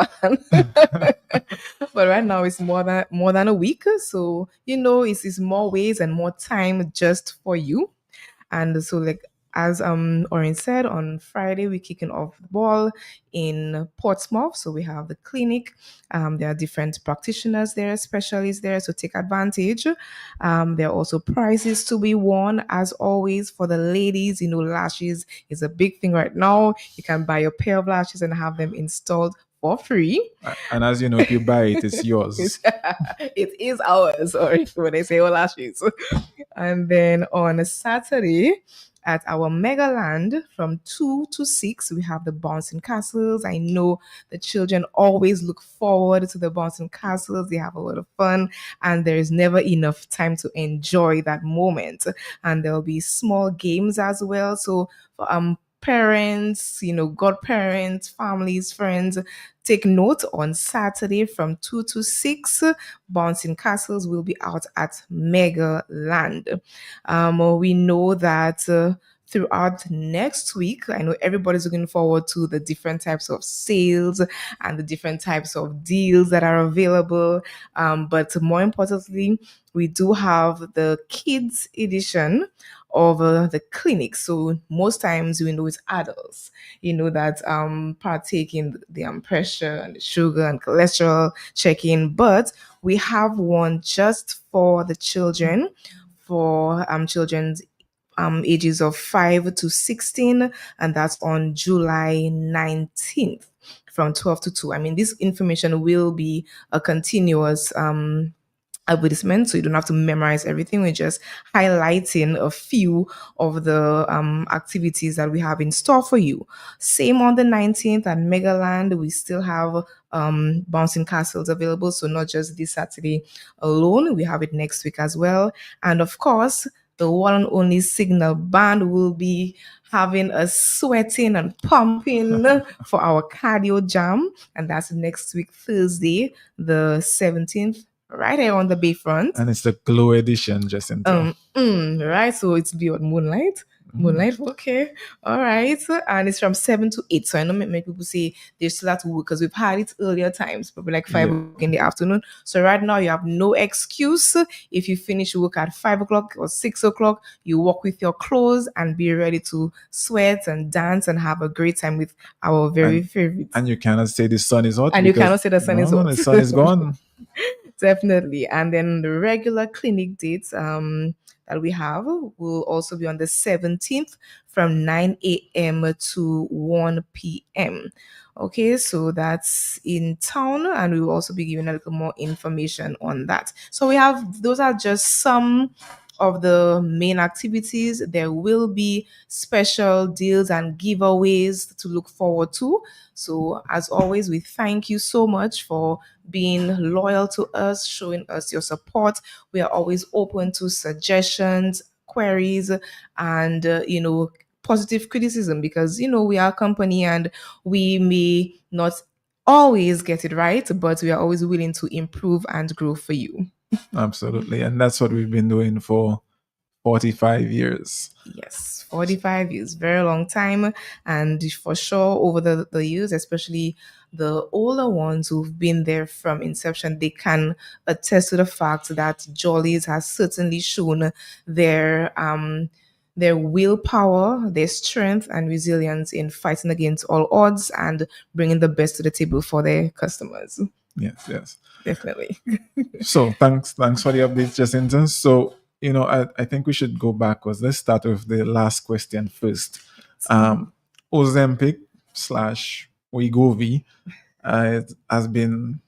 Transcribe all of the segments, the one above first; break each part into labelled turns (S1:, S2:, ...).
S1: span. But right now it's more than a week. So it's more ways and more time just for you. And so, like as Orin said, on Friday we're kicking off the ball in Portsmouth. So we have the clinic. There are different practitioners there, specialists there. So take advantage. There are also prizes to be won, as always, for the ladies. Lashes is a big thing right now. You can buy a pair of lashes and have them installed for free.
S2: And as you know, if you buy it, it's yours.
S1: It is ours, or when they say lashes. And then on a Saturday at our Megaland from 2 to 6, we have the bouncing castles. I know the children always look forward to the bouncing castles. They have a lot of fun, and there is never enough time to enjoy that moment. And there'll be small games as well. So for parents, godparents, families, friends, take note on Saturday from 2 to 6. Bouncing Castles will be out at Mega Land. We know that throughout next week, I know everybody's looking forward to the different types of sales and the different types of deals that are available. But more importantly, we do have the kids edition of the clinic. So most times we know it's adults, that partake in the pressure and the sugar and cholesterol checking, but we have one just for the children, for children's ages of 5 to 16, and that's on July 19th from 12 to 2. I mean, this information will be a continuous advertisement, so you don't have to memorize everything. We're just highlighting a few of the activities that we have in store for you. Same on the 19th at Megaland, we still have bouncing castles available, so not just this Saturday alone, we have it next week as well. And of course, the one and only Signal Band will be having a sweating and pumping for our cardio jam, and that's next week Thursday the 17th, right here on the Bayfront.
S2: And it's the Glow edition, Jacinta.
S1: Right, so it's beyond Moonlight. Moonlight, okay, all right, and it's from 7 to 8. So I know many people say they still have to work because we've had it earlier times, probably like 5 o'clock in the afternoon. So right now you have no excuse. If you finish work at 5 o'clock or 6 o'clock, you walk with your clothes and be ready to sweat and dance and have a great time with our very favorite.
S2: And you cannot say the sun is hot.
S1: And you cannot say the sun is hot.
S2: No, the sun is gone.
S1: Definitely. And then the regular clinic dates that we have will also be on the 17th from 9 a.m. to 1 p.m. Okay, so that's in town, and we will also be giving a little more information on that. So those are just some of the main activities. There will be special deals and giveaways to look forward to. So, as always, we thank you so much for being loyal to us, showing us your support. We are always open to suggestions, queries, and positive criticism, because we are a company and we may not always get it right, but we are always willing to improve and grow for you.
S2: Absolutely. And that's what we've been doing for 45 years.
S1: Yes, 45 years, very long time. And for sure, over the years, especially the older ones who've been there from inception, they can attest to the fact that Jolly's has certainly shown their willpower, their strength, and resilience in fighting against all odds and bringing the best to the table for their customers.
S2: Yes.
S1: Definitely.
S2: So thanks for the updates, Jacinta. So, I think we should go backwards. Let's start with the last question first. Ozempic / Wegovy has been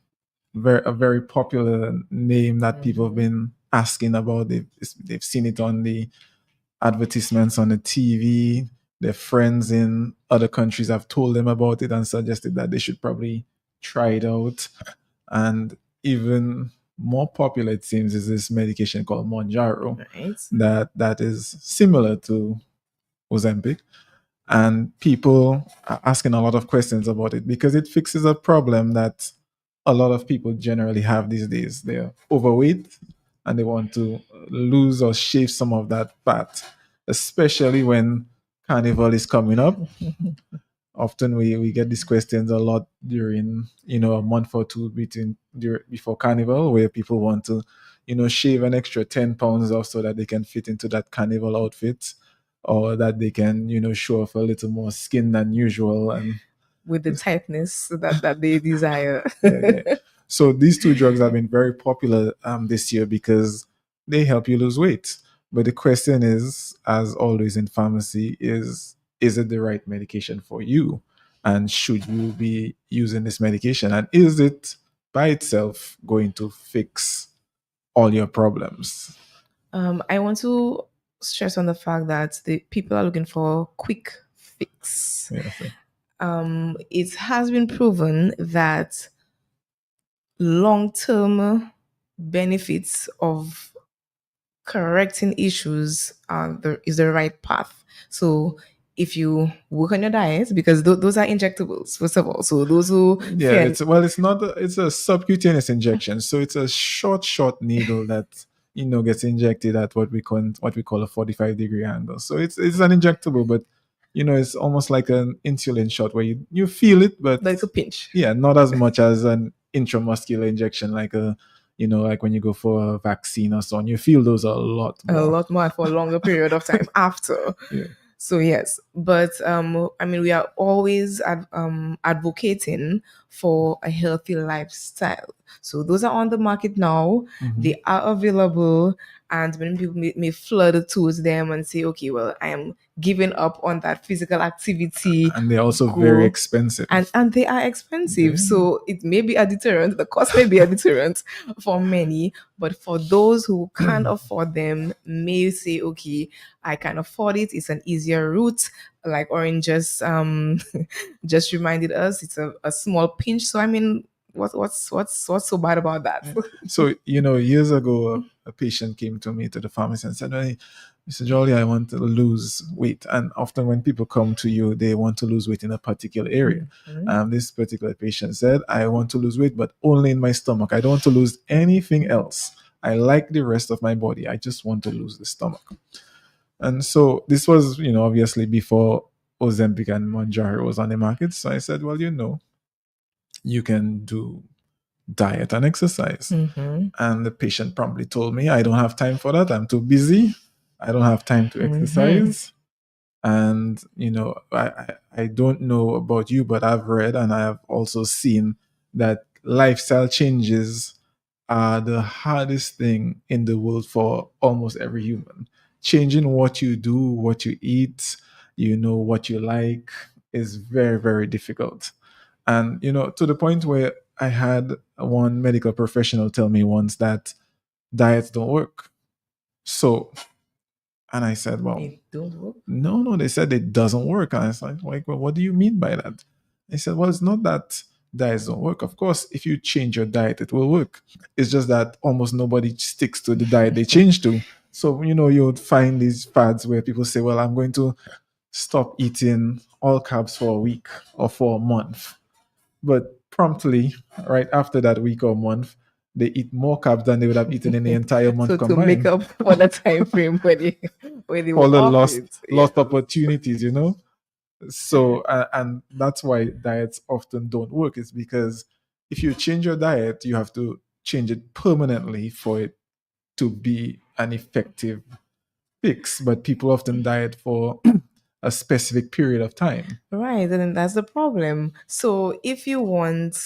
S2: a very popular name that people have been asking about. They've seen it on the advertisements on the TV. Their friends in other countries have told them about it and suggested that they should probably try it out. And even more popular, it seems, is this medication called Mounjaro,
S1: right,
S2: that is similar to Ozempic. And people are asking a lot of questions about it because it fixes a problem that a lot of people generally have these days. They're overweight and they want to lose or shave some of that fat, especially when Carnival is coming up. often we get these questions a lot during, a month or two before carnival, where people want to, shave an extra 10 pounds off so that they can fit into that carnival outfit, or that they can, show off a little more skin than usual. And
S1: with the tightness that they desire.
S2: yeah. So these two drugs have been very popular this year because they help you lose weight. But the question is, as always in pharmacy, is it the right medication for you? And should you be using this medication? And is it by itself going to fix all your problems?
S1: I want to stress on the fact that the people are looking for quick fix.
S2: Yeah.
S1: It has been proven that long-term benefits of correcting issues is the right path. So if you work on your diet, because those are injectables, first of all. So those who
S2: Yeah, it's not it's a subcutaneous injection, so it's a short needle that gets injected at what we call a 45-degree angle. So it's an injectable, but it's almost like an insulin shot where you feel it, but
S1: like a pinch.
S2: Yeah, not as much as an intramuscular injection, like like when you go for a vaccine or so on. You feel those a lot more
S1: for a longer period of time after.
S2: Yeah.
S1: So yes, but we are always advocating for a healthy lifestyle. So those are on the market now.
S2: Mhm.
S1: They are available, and many people may flood towards them and say, okay, well, I am giving up on that physical activity.
S2: And they're also very expensive.
S1: And they are expensive. So it may be a deterrent. The cost may be a deterrent for many, but for those who can't afford them, may say, okay, I can afford it. It's an easier route. Like Orange just just reminded us, it's a small pinch. So what's so bad about that?
S2: So years ago, a patient came to me to the pharmacy and said, "Hey, Mr. Jolly, I want to lose weight." And often when people come to you, they want to lose weight in a particular area.
S1: Mm-hmm.
S2: This particular patient said, "I want to lose weight, but only in my stomach. I don't want to lose anything else. I like the rest of my body. I just want to lose the stomach." And so this was, obviously before Ozempic and Mounjaro was on the market. So I said, well, you can do diet and exercise.
S1: Mm-hmm.
S2: And the patient promptly told me, I don't have time for that. I'm too busy. I don't have time to exercise. And, I don't know about you, but I've read and I have also seen that lifestyle changes are the hardest thing in the world for almost every human. Changing what you do, what you eat, what you like is very, very difficult. And, to the point where I had one medical professional tell me once that diets don't work. So, and I said, well,
S1: it don't work?
S2: No, they said it doesn't work. And I was like, well, what do you mean by that? They said, well, it's not that diets don't work. Of course, if you change your diet, it will work. It's just that almost nobody sticks to the diet they change to. So, you would find these fads where people say, well, I'm going to stop eating all carbs for a week or for a month. But promptly, right after that week or month, they eat more carbs than they would have eaten in the entire month
S1: so
S2: combined.
S1: To make up for the time frame where they
S2: all the lost opportunities, So and that's why diets often don't work. It's because if you change your diet, you have to change it permanently for it to be an effective fix. But people often diet for a specific period of time.
S1: Right, and that's the problem. So if you want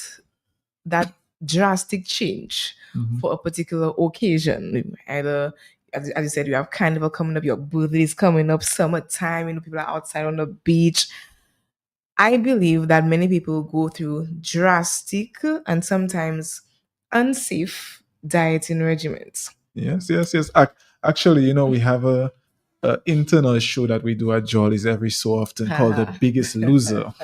S1: that drastic change for a particular occasion, either as you said, you have carnival coming up, your birthday is coming up, summertime, people are outside on the beach. I believe that many people go through drastic and sometimes unsafe dieting regimens.
S2: Yes. Actually, we have a internal show that we do at Jolly's every so often called The Biggest Loser.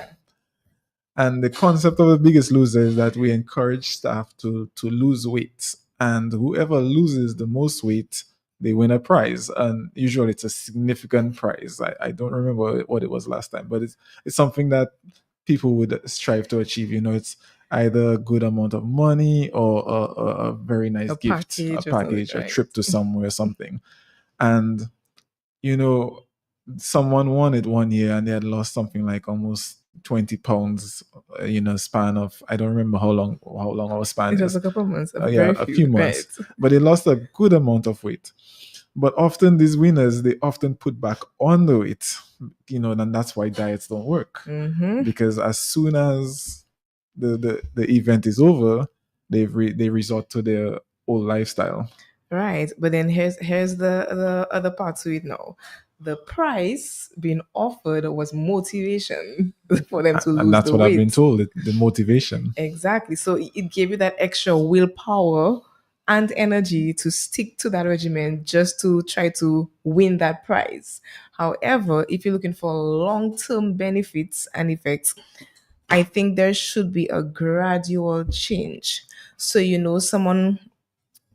S2: And the concept of The Biggest Loser is that we encourage staff to lose weight. And whoever loses the most weight, they win a prize. And usually it's a significant prize. I don't remember what it was last time, but it's something that people would strive to achieve. It's either a good amount of money or a very nice gift, a package, a trip to somewhere, something. And, someone won it one year and they had lost something like almost 20 pounds in a span of, I don't remember how long our span
S1: It was
S2: is.
S1: a couple of months,
S2: Yeah,
S1: very
S2: a few
S1: few, right?
S2: months, but they lost a good amount of weight. But often these winners, they often put back on the weight, and that's why diets don't work.
S1: Mm-hmm.
S2: Because as soon as the event is over, they resort to their old lifestyle.
S1: Right, but then here's the other part to it now. The price being offered was motivation for them to
S2: And
S1: lose
S2: that's
S1: the
S2: what I've been
S1: weight.
S2: told, the motivation.
S1: Exactly. So it gave you that extra willpower and energy to stick to that regimen just to try to win that prize. However, if you're looking for long-term benefits and effects, I think there should be a gradual change. So, someone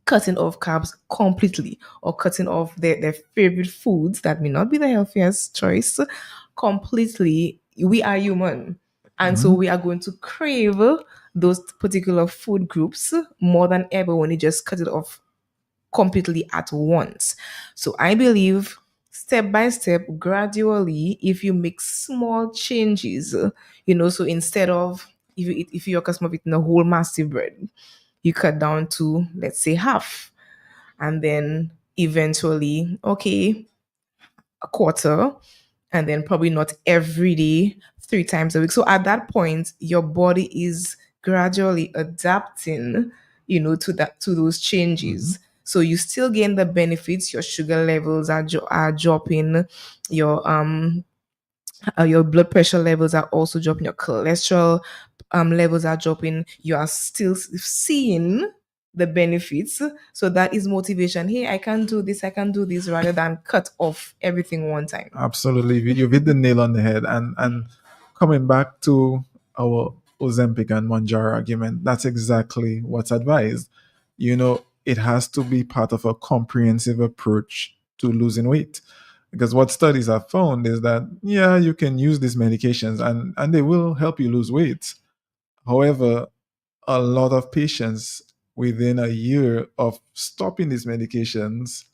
S1: cutting off carbs completely or cutting off their favorite foods that may not be the healthiest choice completely. We are human. And so
S2: Mhm.
S1: we are going to crave those particular food groups more than ever when you just cut it off completely at once. So I believe step by step, gradually, if you make small changes, so instead of if you're accustomed to eating a whole massive bread, you cut down to, let's say, half, and then eventually, okay, a quarter, and then probably not every day, 3 times a week. So at that point, your body is gradually adapting, to those changes. So you still gain the benefits. Your sugar levels are dropping. Your blood pressure levels are also dropping. Your cholesterol levels are dropping. You are still seeing the benefits. So that is motivation. Hey, I can do this. I can do this, rather than cut off everything one time.
S2: Absolutely, you've hit the nail on the head. And coming back to our Ozempic and Mounjaro argument, that's exactly what's advised. It has to be part of a comprehensive approach to losing weight. Because what studies have found is that, yeah, you can use these medications and they will help you lose weight. However, a lot of patients, within a year of stopping these medications,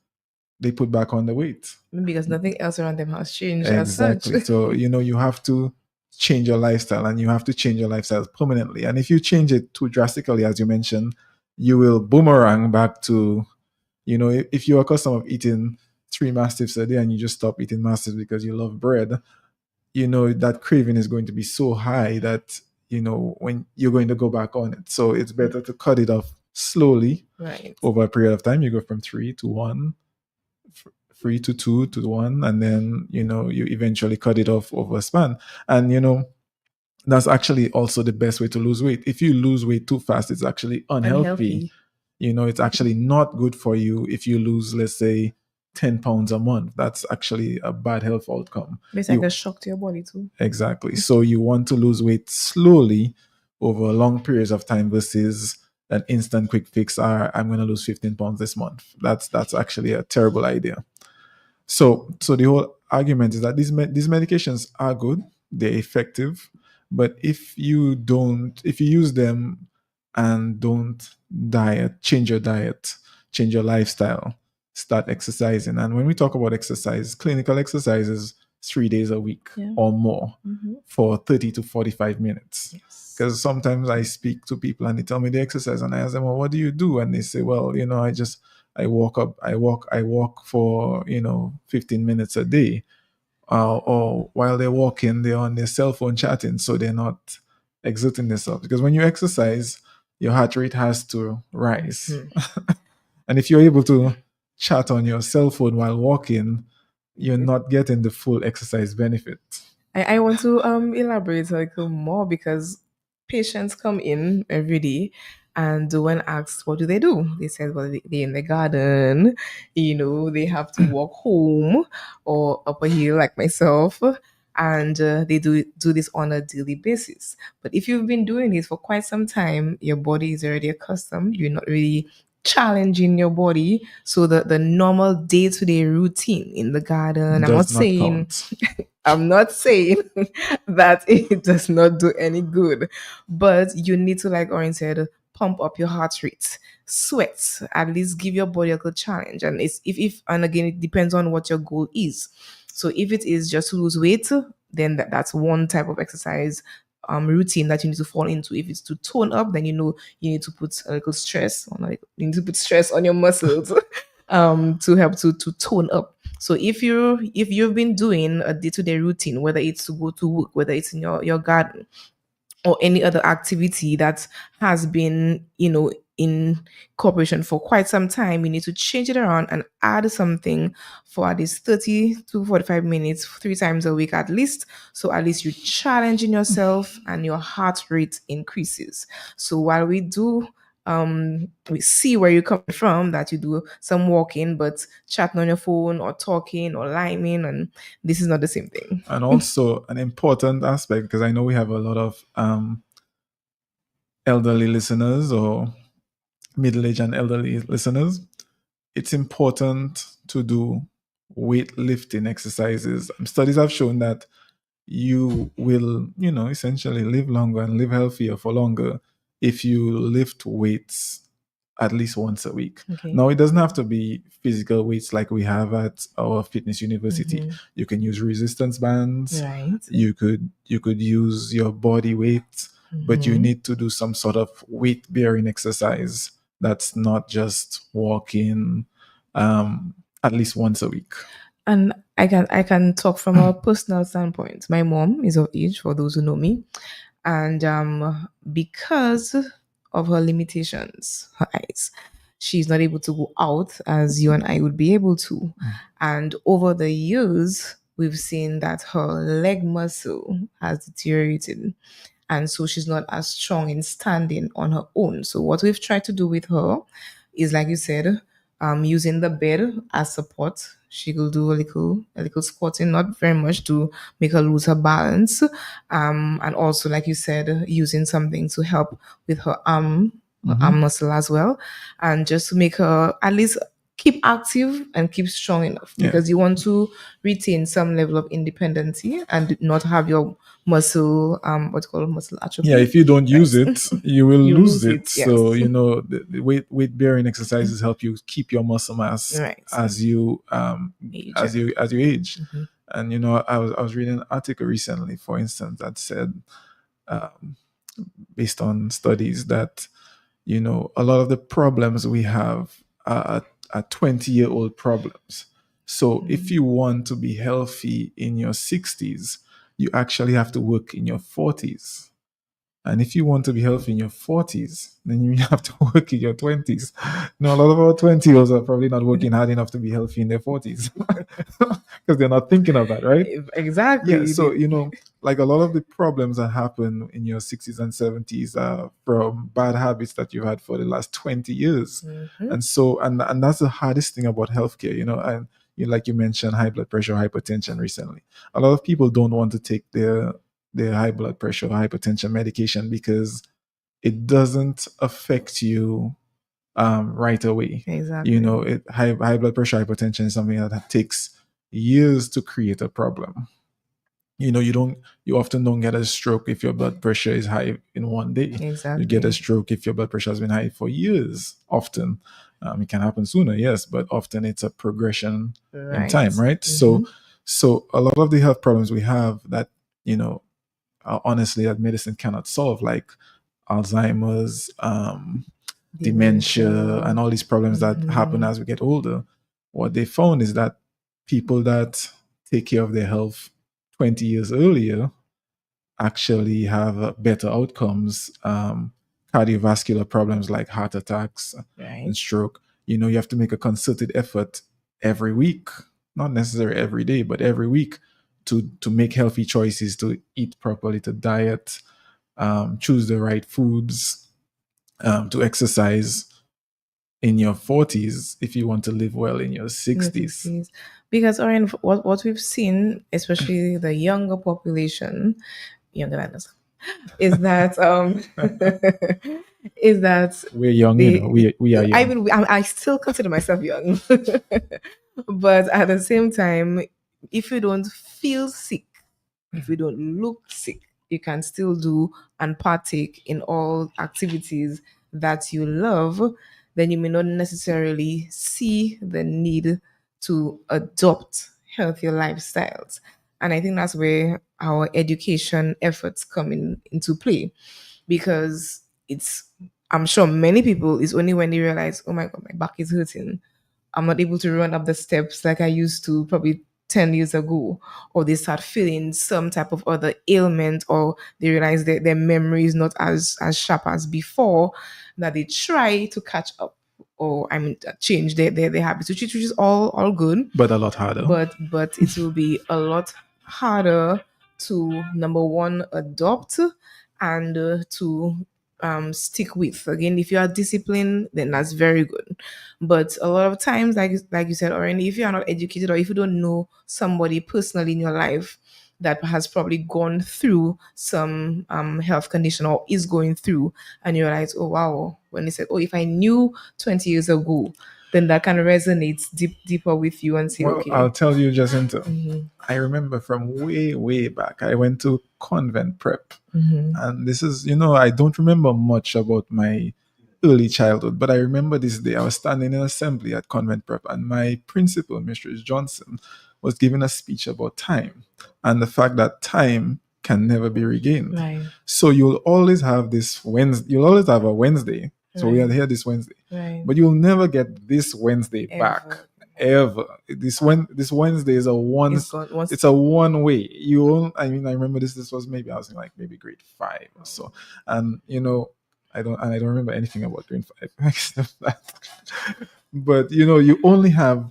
S2: they put back on the weight.
S1: Because nothing else around them has changed as such.
S2: Exactly. So, you have to change your lifestyle, and you have to change your lifestyle permanently. And if you change it too drastically, as you mentioned, you will boomerang back to, if you're accustomed of eating 3 mastiffs a day and you just stop eating mastiffs because you love bread, that craving is going to be so high that, when you're going to go back on it. So it's better to cut it off slowly
S1: Right.
S2: over a period of time. You go from 3 to 1, 3 to 2 to 1, and then you eventually cut it off over a span. And that's actually also the best way to lose weight. If you lose weight too fast, it's actually unhealthy. It's actually not good for you. If you lose, let's say, 10 pounds a month, that's actually a bad health outcome.
S1: It's like a shock to your body too.
S2: Exactly. So you want to lose weight slowly over long periods of time versus an instant quick fix. I'm going to lose 15 pounds this month. That's actually a terrible idea. So the whole argument is that these medications are good, they're effective, but if you use them and don't change your diet, change your lifestyle, start exercising. And when we talk about exercise, clinical exercise is 3 days a week or more for 30 to 45 minutes. Because sometimes I speak to people and they tell me they exercise, and I ask them, well, what do you do? And they say, well, I walk for 15 minutes a day, or while they're walking, they're on their cell phone chatting, so they're not exerting themselves. Because when you exercise, your heart rate has to rise, and if you're able to chat on your cell phone while walking, you're not getting the full exercise benefit.
S1: I want to elaborate a little more, because patients come in every day, and when asked what do, they said, well, they're in the garden, they have to walk home or up a hill like myself, and they do this on a daily basis. But if you've been doing this for quite some time, your body is already accustomed. You're not really challenging your body. So the normal day-to-day routine in the garden,
S2: Does not count.
S1: I'm not saying that it does not do any good, but you need to, like Orin said, pump up your heart rate, sweat, at least give your body a good challenge. And it's if and again, it depends on what your goal is. So if it is just to lose weight, then that's one type of exercise routine that you need to fall into. If it's to tone up, then you need to put a little stress on, like, you need to put stress on your muscles to help to tone up. So if you've been doing a day-to-day routine, whether it's to go to work, whether it's in your garden, or any other activity that has been, in corporation for quite some time, you need to change it around and add something for at least 30 to 45 minutes, 3 times a week at least. So at least you're challenging yourself and your heart rate increases. So while we see where you're coming from, that you do some walking, but chatting on your phone or talking or liming, and this is not the same thing.
S2: And also an important aspect, because I know we have a lot of elderly listeners or middle-aged and elderly listeners. It's important to do weightlifting exercises. Studies have shown that you will, essentially live longer and live healthier for longer if you lift weights at least once a week.
S1: Okay.
S2: Now, it doesn't have to be physical weights like we have at our fitness university.
S1: Mhm.
S2: You can use resistance bands.
S1: Right.
S2: You could use your body weight, but you
S1: Mhm.
S2: need to do some sort of weight bearing exercise that's not just walking at least once a week.
S1: And I can talk from a personal standpoint. My mom is of age, for those who know me, and because of her limitations, her eyes, she's not able to go out as you and I would be able to. And over the years, we've seen that her leg muscle has deteriorated, and so she's not as strong in standing on her own. So what we've tried to do with her is, like you said, using the bed as support. She will do a little squatting, not very much, to make her lose her balance, and also, like you said, using something to help with her arm muscle as well, and just to make her at least keep active and keep strong enough,
S2: Yeah.
S1: because you want to retain some level of independence and not have your muscle what's called muscle atrophy.
S2: Yeah, if you don't use it, you will
S1: You
S2: lose
S1: lose
S2: it.
S1: it,
S2: So
S1: yes.
S2: the weight bearing exercises help you keep your muscle mass
S1: Right.
S2: as you
S1: Age.
S2: as you age.
S1: Mhm.
S2: And I was reading an article recently, for instance, that said, based on studies, that a lot of the problems we have are 20-year-old problems. So if you want to be healthy in your 60s, you actually have to work in your 40s. And if you want to be healthy in your 40s, then you have to work in your 20s. Now, a lot of our 20-year-olds are probably not working hard enough to be healthy in their 40s because they're not thinking of that, right?
S1: Exactly.
S2: Yeah, so like a lot of the problems that happen in your 60s and 70s are from bad habits that you've had for the last 20 years. And so and that's the hardest thing about healthcare, and like you mentioned, high blood pressure, hypertension recently. A lot of people don't want to take their high blood pressure or hypertension medication because it doesn't affect you right away.
S1: Exactly.
S2: High blood pressure, hypertension is something that takes years to create a problem. You often don't get a stroke if your blood pressure is high in one day.
S1: Exactly.
S2: You get a stroke if your blood pressure has been high for years. Often, it can happen sooner, yes, but often it's a progression in time, right? So a lot of the health problems we have that honestly that medicine cannot solve, like Alzheimer's, dementia, and all these problems that happen as we get older. What they found is that people that take care of their health 20 years earlier actually have better outcomes. Cardiovascular problems like heart attacks and stroke. You have to make a concerted effort every week, not necessarily every day, but every week to make healthy choices, to eat properly, to diet, choose the right foods, to exercise in your 40s if you want to live well in your 60s.
S1: Because Orion, what we've seen, especially the younger population, younger than us, is that
S2: We're young, we are young.
S1: I still consider myself young, but at the same time, if you don't feel sick, if you don't look sick, you can still do and partake in all activities that you love, then you may not necessarily see the need to adopt healthier lifestyles. And I think that's where our education efforts come into play, because I'm sure many people, it's only when they realize, oh my God, my back is hurting, I'm not able to run up the steps like I used to probably 10 years ago, or they start feeling some type of other ailment, or they realize that their memory is not as sharp as before, that they try to catch up, or change their habits, which is all good,
S2: but a lot harder.
S1: but it will be a lot harder to, number one, adopt, and to stick with. Again, if you are disciplined, then that's very good. But a lot of times, like you said already, if you are not educated, or if you don't know somebody personally in your life that has probably gone through some health condition, or is going through, and you realize, oh wow, when they said, oh, if I knew 20 years ago, then that kind of resonates deeper with you, and say,
S2: Well,
S1: okay.
S2: I'll tell you, Jacinta, I remember from way back, I went to convent prep. And this is, I don't remember much about my early childhood, but I remember this day I was standing in assembly at convent prep, and my principal, Mistress Johnson, was giving a speech about time and the fact that time can never be regained.
S1: Right.
S2: So you'll always have this Wednesday, you'll always have a Wednesday. So we are here this Wednesday.
S1: Right.
S2: But you'll never get this Wednesday back.
S1: Ever.
S2: Ever. This Wednesday is a one. It's a one way. I remember this was maybe I was in maybe grade 5 or so, and I don't remember anything about grade 5 except that. But you only have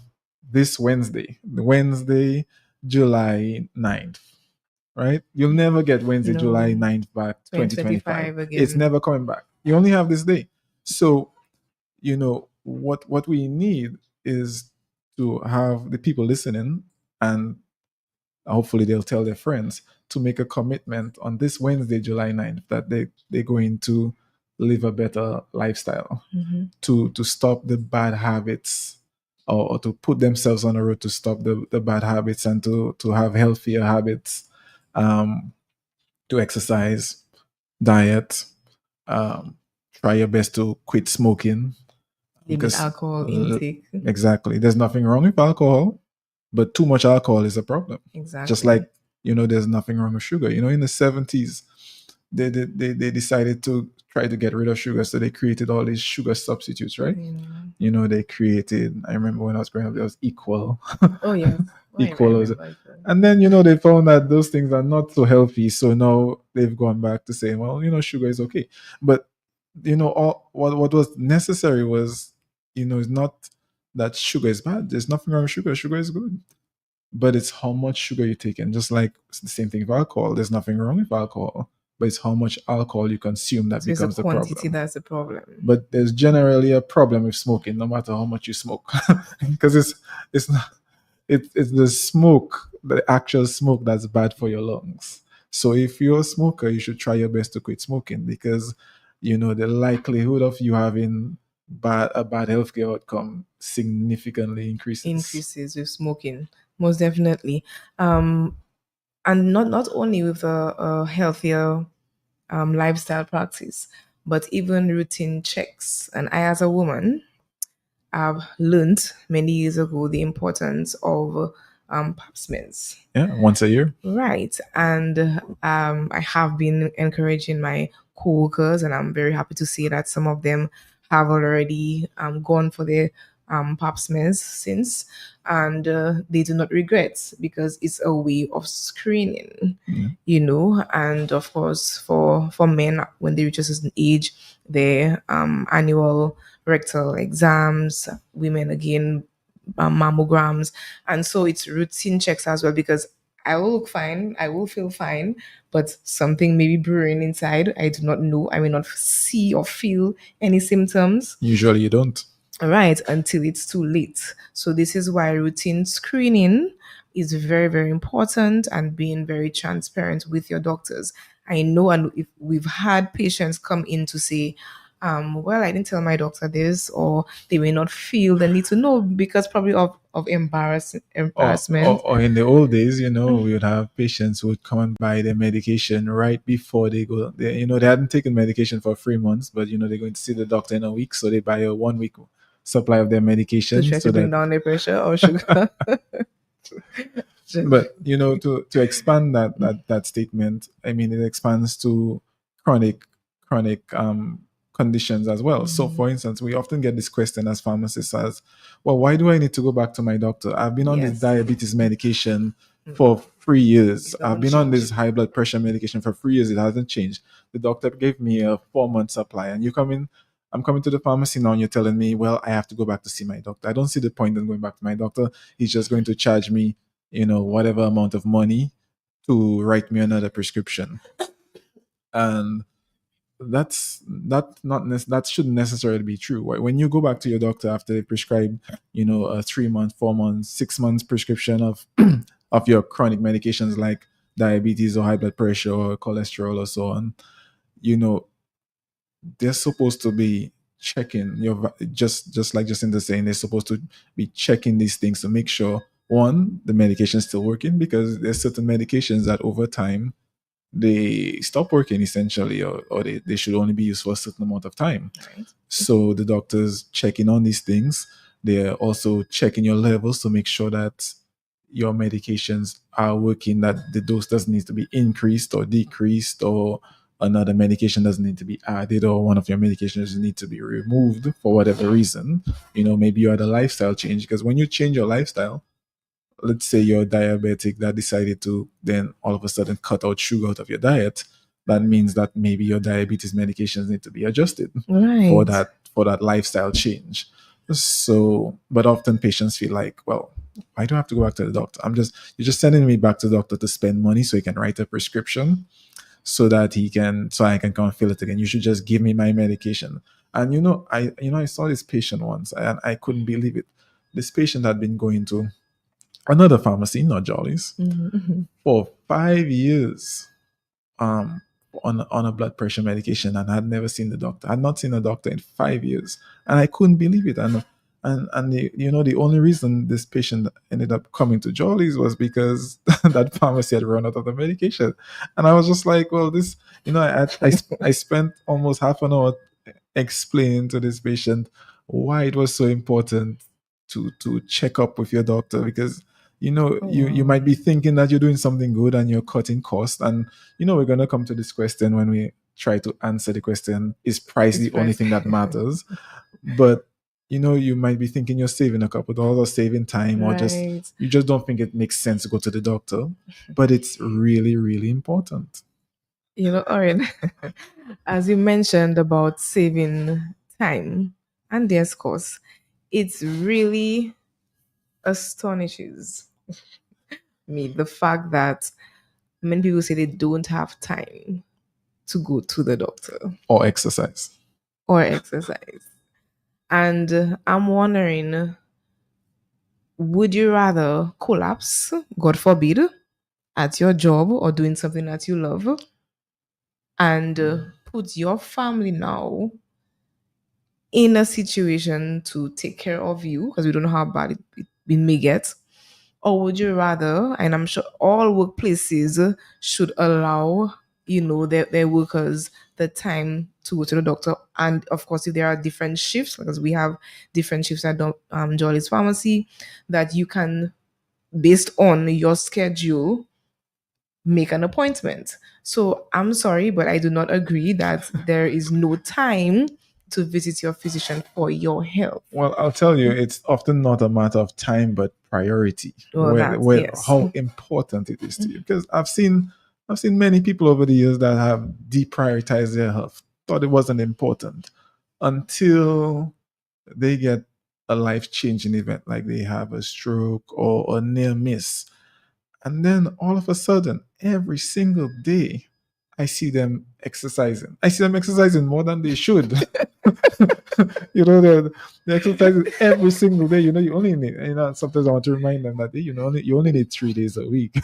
S2: this Wednesday, July 9th, right? You'll never get Wednesday, July 9th back, 2025 again. It's never coming back. You only have this day. So, what we need is to have the people listening, and hopefully they'll tell their friends to make a commitment on this Wednesday, July 9th, that they're going to live a better lifestyle, to stop the bad habits, or to put themselves on a road to stop the bad habits, and to have healthier habits, to exercise, diet, try your best to quit smoking.
S1: Limit alcohol intake.
S2: Exactly. There's nothing wrong with alcohol, but too much alcohol is a problem.
S1: Exactly.
S2: Just like, there's nothing wrong with sugar. In the 70s, they decided to try to get rid of sugar, so they created all these sugar substitutes, right? They created, I remember when I was growing up, there was Equal.
S1: Oh, yeah.
S2: Equal. And then, they found that those things are not so healthy, so now they've gone back to saying, well, sugar is okay. But, what was necessary was, it's not that sugar is bad. There's nothing wrong with sugar. Sugar is good. But it's how much sugar you take in. Just like it's the same thing with alcohol. There's nothing wrong with alcohol, but it's how much alcohol you consume that becomes the problem.
S1: Quantity that's the problem.
S2: But there's generally a problem with smoking, no matter how much you smoke, because it's the smoke, the actual smoke, that's bad for your lungs. So if you're a smoker, you should try your best to quit smoking, because the likelihood of you having a bad healthcare outcome significantly increases
S1: with smoking, most definitely. And not only with a healthier lifestyle practice, but even routine checks. And I, as a woman, I've learned many years ago the importance of pap smears.
S2: Yeah, once a year.
S1: Right. And I have been encouraging my co-workers, and I'm very happy to see that some of them have already gone for their pap smears since, and they do not regret, because it's a way of screening, and of course for men, when they reach a certain age, their annual rectal exams, women again, mammograms, and so it's routine checks as well, because I will look fine, I will feel fine, but something may be brewing inside. I do not know. I may not see or feel any symptoms.
S2: Usually you don't.
S1: Right, until it's too late. So this is why routine screening is very, very important, and being very transparent with your doctors. I know, and if we've had patients come in to say, well, I didn't tell my doctor this, or they may not feel the need to know because probably of embarrassment.
S2: Or in the old days, we would have patients who would come and buy their medication right before they go. They hadn't taken medication for 3 months, but they're going to see the doctor in a week, so they buy a 1 week supply of their medication
S1: to try to bring down their pressure or sugar.
S2: But to expand that statement, I mean, it expands to chronic conditions as well. So for instance, we often get this question as pharmacists as, well, why do I need to go back to my doctor? I've been on this diabetes medication for 3 years. I've been on this high blood pressure medication for 3 years. It hasn't changed. The doctor gave me a 4-month supply, and I'm coming to the pharmacy now, and you're telling me, well, I have to go back to see my doctor. I don't see the point in going back to my doctor. He's just going to charge me, whatever amount of money to write me another prescription. And that shouldn't necessarily be true. When you go back to your doctor after they prescribe, a 3-month, 4 months, 6 months prescription of of your chronic medications like diabetes or high blood pressure or cholesterol or so on, they're supposed to be checking just like Jacinta saying, they're supposed to be checking these things to make sure, one, the medication is still working, because there's certain medications that over time they stop working essentially, or they should only be used for a certain amount of time.
S1: Right.
S2: So the doctors checking on these things. They're also checking your levels to make sure that your medications are working, that the dose doesn't need to be increased or decreased, or another medication doesn't need to be added, or one of your medications need to be removed for whatever reason. Maybe you had a lifestyle change, because when you change your lifestyle, let's say you're diabetic that decided to then all of a sudden cut out sugar out of your diet, that means that maybe your diabetes medications need to be adjusted for that lifestyle change. So, but often patients feel like, well, I don't have to go back to the doctor. You're just sending me back to the doctor to spend money so he can write a prescription so that I can come and fill it again. You should just give me my medication. And I saw this patient once, and I couldn't believe it. This patient had been going to another pharmacy, not Jolly's, for 5 years on a blood pressure medication, and had never seen the doctor. I had not seen a doctor in 5 years, and I couldn't believe it. And the only reason this patient ended up coming to Jolly's was because that pharmacy had run out of the medication. And I was just like, well, this, I spent almost half an hour explaining to this patient why it was so important to check up with your doctor, because you might be thinking that you're doing something good and you're cutting costs. And we're going to come to this question when we try to answer the question, is price the only thing that matters? But you might be thinking you're saving a couple dollars or saving time, or you just don't think it makes sense to go to the doctor. But it's really, really important.
S1: Oren, as you mentioned about saving time and there's cost, it's really astonishes me the fact that many people say they don't have time to go to the doctor
S2: or exercise.
S1: And I'm wondering, would you rather collapse, God forbid, at your job or doing something that you love, and put your family now in a situation to take care of you, because we don't know how bad it may get? Or would you rather, and I'm sure all workplaces should allow, their workers the time to go to the doctor. And of course, if there are different shifts, because we have different shifts at Jolly's Pharmacy, that you can, based on your schedule, make an appointment. So I'm sorry, but I do not agree that there is no time to visit your physician for your health.
S2: Well, I'll tell you, it's often not a matter of time, but priority.
S1: Yes.
S2: How important it is to you. Because I've seen many people over the years that have deprioritized their health, thought it wasn't important, until they get a life-changing event, like they have a stroke or a near miss. And then all of a sudden, every single day, I see them exercising. I see them exercising more than they should. They're exercising every single day. You only need, sometimes I want to remind them that you only need 3 days a week.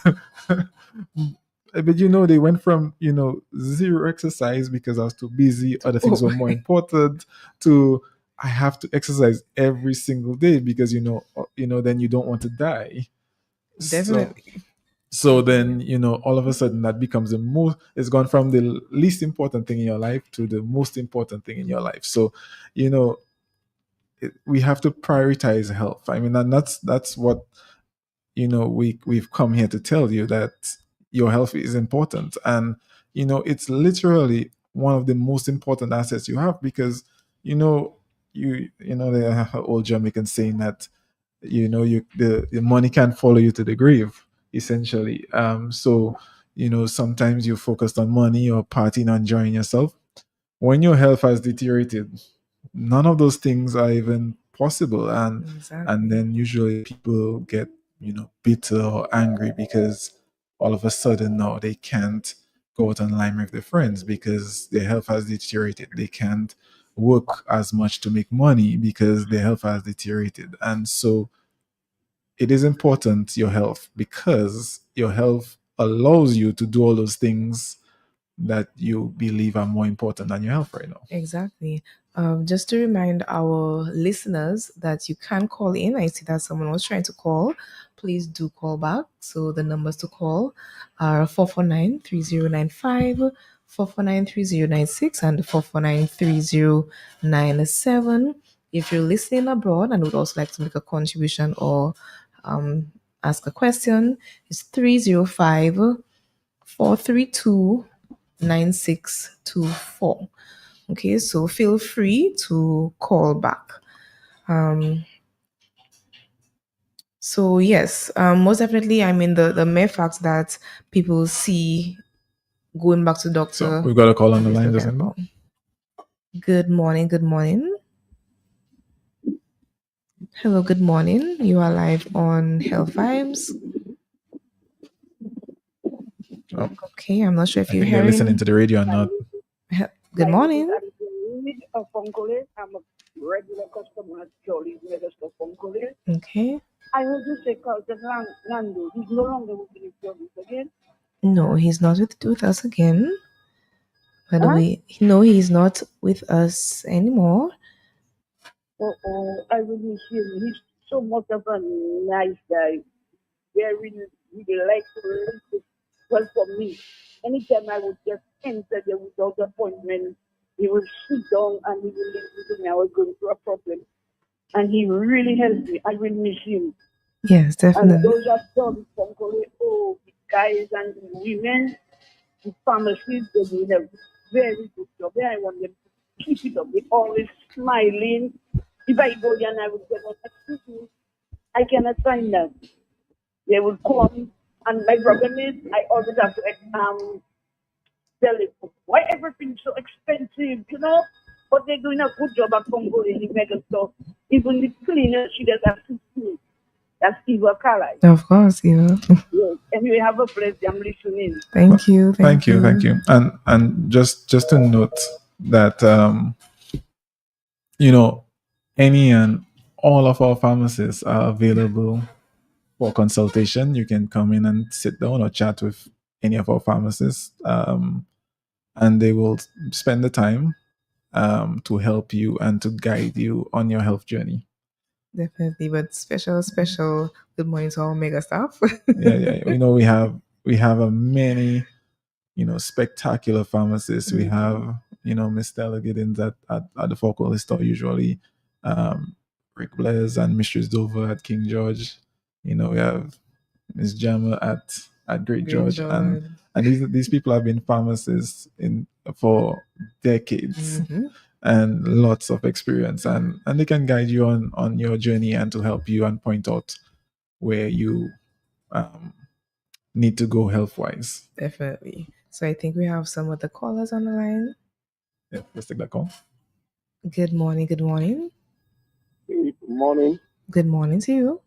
S2: But they went from zero exercise because I was too busy, other things were more important, to I have to exercise every single day because then you don't want to die.
S1: Definitely.
S2: So then, all of a sudden that becomes it's gone from the least important thing in your life to the most important thing in your life. So, we have to prioritize health. I mean, and that's what, we've come here to tell you that your health is important, and it's literally one of the most important assets you have, because the old Jamaican saying that the money can't follow you to the grave, essentially. So sometimes you're focused on money or partying and enjoying yourself. When your health has deteriorated, none of those things are even possible, and then usually people get bitter or angry because all of a sudden now they can't go out online with their friends because their health has deteriorated. They can't work as much to make money because their health has deteriorated. And so it is important, your health, because your health allows you to do all those things that you believe are more important than your health right now.
S1: Exactly. Just to remind our listeners that you can call in. I see that someone was trying to call. Please do call back. So the numbers to call are 449-3095, 449-3096, and 449-3097. If you're listening abroad and would also like to make a contribution or ask a question, it's 305 432 9624. Okay, so feel free to call back. So yes, most definitely, I mean the mere fact that people see going back to doctor.
S2: So we've got a call on the line, Jacinta.
S1: Good morning. Good morning. Hello. Good morning. You are live on Health Vibes.
S2: Oh,
S1: Okay, I'm not sure if
S2: I
S1: you're
S2: think they're
S1: hearing.
S2: listening to the radio and not.
S1: Good morning.
S3: I'm a regular customer at Jolly's Mega Store Funkole.
S1: Okay.
S3: I heard you say Carlton Lando. He's no longer with Jolly's again.
S1: No, he's not with us again. By the
S3: Huh?
S1: way, no, he's not with us anymore.
S3: I really miss him. He's so much of a nice guy. Very, really like to relate. Well, for me, anytime I would just enter there without appointment, he would sit down and he would listen to me. I was going through a problem. And he really helped me. I will miss him.
S1: Yes,
S3: And
S1: definitely.
S3: those are some Funkole, the guys and the women, the pharmacists, they're doing a very good job. And I want them to keep it up. They're always smiling. If I go there and I would say, well, excuse me, I cannot sign that. They will come. And my problem is, I always have to tell it, why everything's so expensive, But they're doing a good job at Congo in the mega store. Even the cleaner, she does assist me. That's Eva Carlisle.
S1: Of course, Eva.
S3: Yes. And we have a place, I'm listening.
S1: Thank you.
S2: Thank you. And just to note that any and all of our pharmacists are available for consultation. You can come in and sit down or chat with any of our pharmacists, and they will spend the time to help you and to guide you on your health journey.
S1: Definitely, but special good morning to our mega staff.
S2: Yeah. We have a many spectacular pharmacists. We have Miss Stella Giddens at the Focal store usually, Rick Blaise and Mistress Dover at King George. We have Miss Jammer at Great George. And these people have been pharmacists for decades.
S1: Mhm.
S2: And lots of experience, and they can guide you on your journey and to help you and point out where you need to go health-wise.
S1: Definitely. So I think we have some of the callers on the line.
S2: Yeah, let's take that call.
S1: Good morning. Good morning.
S4: Good morning.
S1: Good morning to you.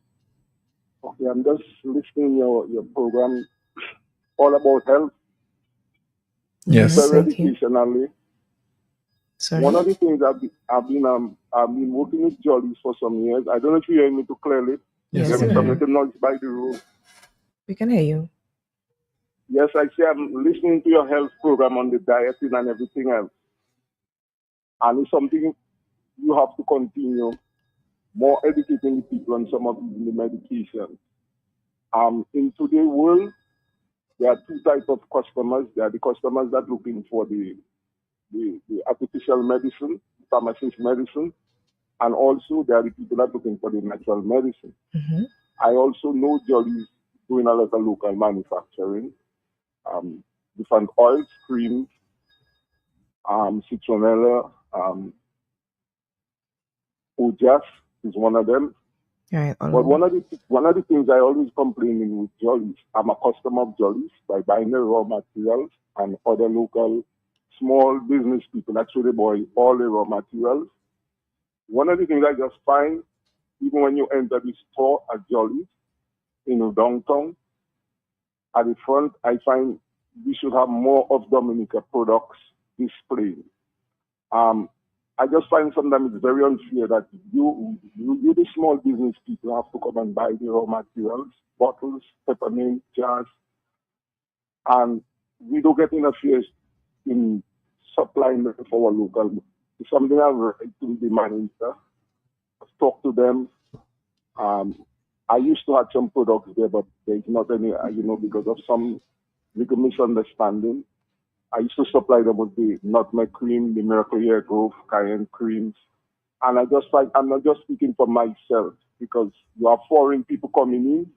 S4: Okay, I'm just listening your program all about health.
S2: Yes.
S4: Very
S1: Thank you.
S4: educationally.
S1: Sorry.
S4: One of the things I've been working with Jollies for some years. I don't know if you hear me too clearly.
S2: Yes,
S1: Yes,
S4: There
S1: we
S4: was
S1: hear.
S4: some noise by the road.
S1: We can hear you.
S4: Yes, I say I'm listening to your health program on the dieting and everything else. And it's something you have to continue more educating the people on some of the medications. In today's world, there are two types of customers. There are the customers that are looking for the artificial medicine, pharmacist medicine, and also there are the people that are looking for the natural medicine.
S1: Mhm.
S4: I also know Jolly's doing a lot of local manufacturing, different oils, creams, citronella, Ojas is one of them.
S1: Right.
S4: But one of the things I always complain in with Jolly's, I'm a customer of Jolly's by buying the raw materials and other local small business people actually buy all the raw materials. One of the things I just find, even when you enter the store at Jolly's in downtown, at the front, I find we should have more of Dominica products displayed. I just find sometimes it's very unfair that you the small business people, have to come and buy the raw materials, bottles, peppermint, jars, and we don't get enough shares in supplying them for our local. It's something I've written to the manager, I've talked to them. I used to have some products there, but there's not any, because of some little misunderstanding. I used to supply them with the nutmeg cream, the Miracle Hair Growth, cayenne creams. And I just find, I'm not just speaking for myself, because you have foreign people coming in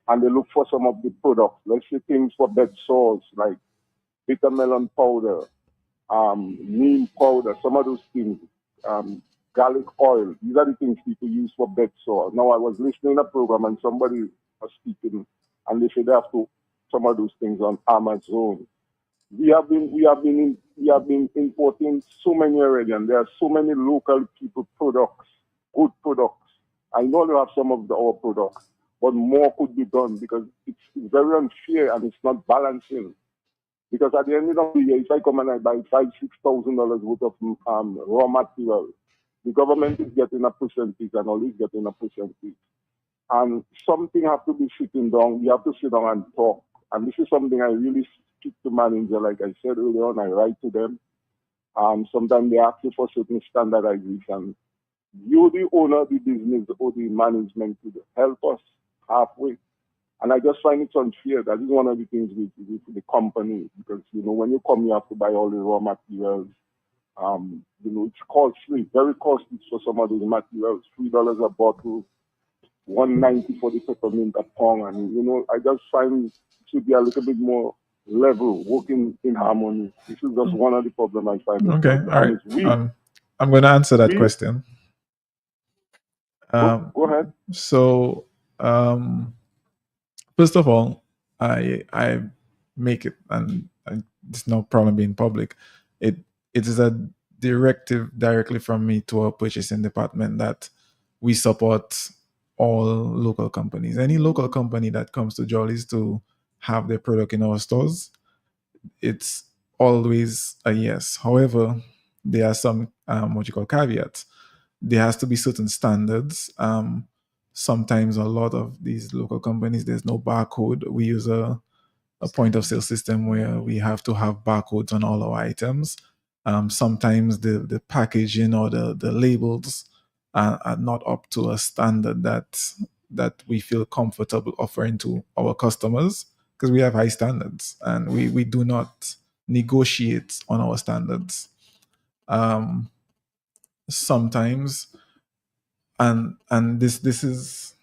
S4: and they look for some of the products. Let's say things for bed sores like bitter melon powder, neem powder, some of those things, garlic oil. These are the things people use for bed sore. Now I was listening to a program and somebody was speaking and they said they have to some of those things on Amazon. We have been importing so many already, and there are so many local people products, good products. I know they have some of our products, but more could be done because it's very unfair and it's not balancing. Because at the end of the year, if I come and I buy $5,000-6,000 worth of raw material, the government is getting a percentage and all is getting a percentage. And something has to be sitting down. We have to sit down and talk. And this is something I really speak to manager, like I said earlier on, I write to them. Sometimes they ask you for certain standardization. You, the owner of the business or the management, could help us halfway. And I just find it unfair. That is one of the things with the company because when you come, you have to buy all the raw materials. It's costly, very costly for some of those materials. $3 a bottle, $1.90 for the peppermint a pound, and I just find it should be a little bit more level, working in harmony. This is just one of the problems I find.
S2: Okay, all right. I'm going to answer that question.
S4: Go ahead.
S2: So, first of all, I make it, and it's no problem being public. It is a directive directly from me to our purchasing department that we support all local companies. Any local company that comes to Jolly's to have their product in our stores, it's always a yes. However, there are some caveats. There has to be certain standards. Sometimes a lot of these local companies, there's no barcode. We use a point of sale system where we have to have barcodes on all our items. Sometimes the packaging or the labels are not up to a standard that we feel comfortable offering to our customers because we have high standards and we do not negotiate on our standards. Sometimes, and this is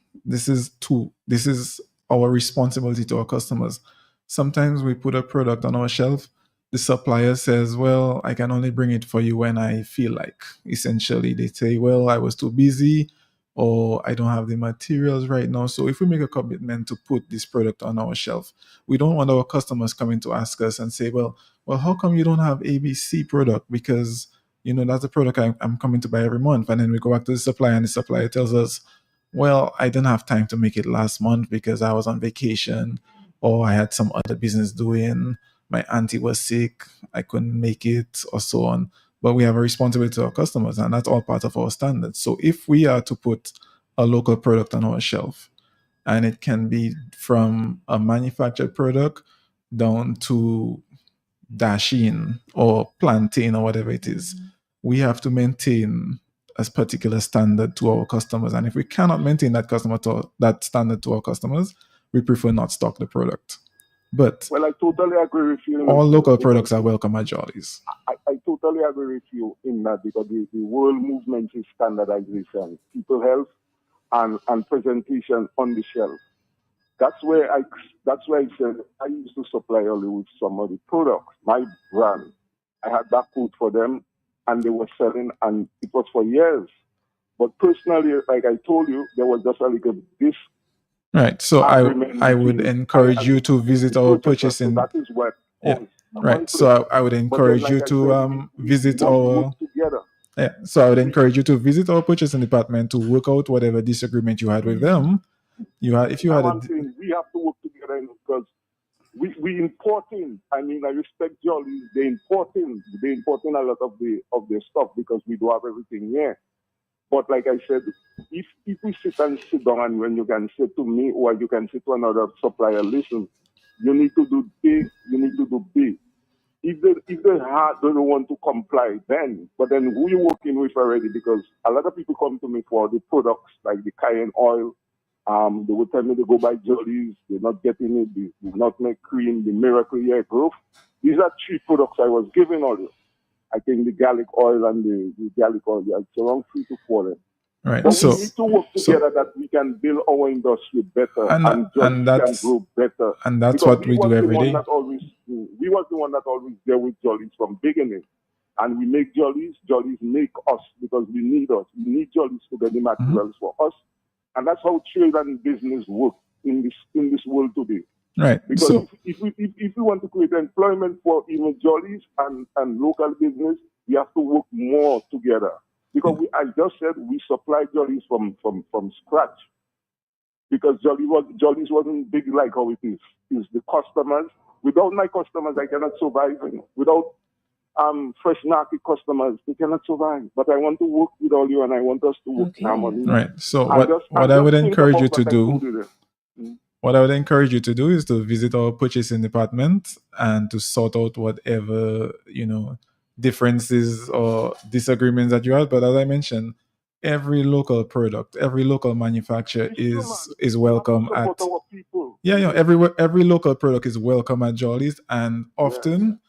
S2: our responsibility to our customers. Sometimes we put a product on our shelf. The supplier says, well, I can only bring it for you when I feel like. Essentially, they say, well, I was too busy or I don't have the materials right now. So if we make a commitment to put this product on our shelf, we don't want our customers coming to ask us and say, well, how come you don't have ABC product? Because, that's the product I'm coming to buy every month. And then we go back to the supplier and the supplier tells us, well, I didn't have time to make it last month because I was on vacation or I had some other business doing. My auntie was sick, I couldn't make it, or so on. But we have a responsibility to our customers, and that's all part of our standards. So if we are to put a local product on our shelf, and it can be from a manufactured product down to Dashin or plantain or whatever it is, we have to maintain a particular standard to our customers. And if we cannot maintain that standard to our customers, we prefer not stock the product. But
S4: I totally agree with you.
S2: All local products are welcome at Jolly's.
S4: I totally agree with you in that because the world movement is standardization. People health, and presentation on the shelf. That's where I said I used to supply only with some of the products, my brand. I had that code for them, and they were selling, and it was for years. But personally, like I told you, there was just a little this
S2: Right. So
S4: agreement
S2: I would
S4: between
S2: encourage you to
S4: the
S2: visit our
S4: purchaser. So
S2: purchasing.
S4: that is what
S2: Yeah.
S4: caused a
S2: Right. So
S4: conflict.
S2: I would
S4: But then,
S2: encourage
S4: like
S2: you
S4: I
S2: to
S4: said,
S2: visit
S4: we want to
S2: our.
S4: work together.
S2: Yeah. So I would encourage you to visit our purchasing department to work out whatever disagreement you had with them. If you
S4: Now
S2: had
S4: I'm saying we have to work together because we importing. I mean, I respect Jolly. They importing a lot of their stuff because we do have everything here. But like I said, if we sit down and when you can say to me or you can say to another supplier, listen, you need to do A, you need to do B. If they don't want to comply, but then who you working with already? Because a lot of people come to me for the products like the cayenne oil. They will tell me to go buy Jollies. They're not getting it. They do not make cream. The Miracle Year Growth. These are 3 products I was giving all you. I think the garlic oil and the garlic oil. It's around 3 to 4.
S2: right.
S4: But
S2: So
S4: we need to work together that we can build our industry better and Jollies can grow better.
S2: and that's
S4: Because
S2: what we do every day.
S4: We was the one that always there with Jollies from beginning. And we make Jollies make us because we need us. We need Jollies to get the materials for us. And that's how trade and business work in this world today.
S2: Right.
S4: Because
S2: So
S4: if we want to create employment for even Jollies and local business, we have to work more together. Because I just said we supply Jollies from scratch. Because Jollies wasn't big like how it is. It's the customers. Without my customers, I cannot survive. Without fresh market customers, they cannot survive. But I want to work with all you, and I want us to work in harmony.
S2: Right. So what I would encourage you to do. What I would encourage you to do is to visit our purchasing department and to sort out whatever, differences or disagreements that you have. But as I mentioned, every local product, every local manufacturer is welcome at. Every local product is welcome at Jollies, and often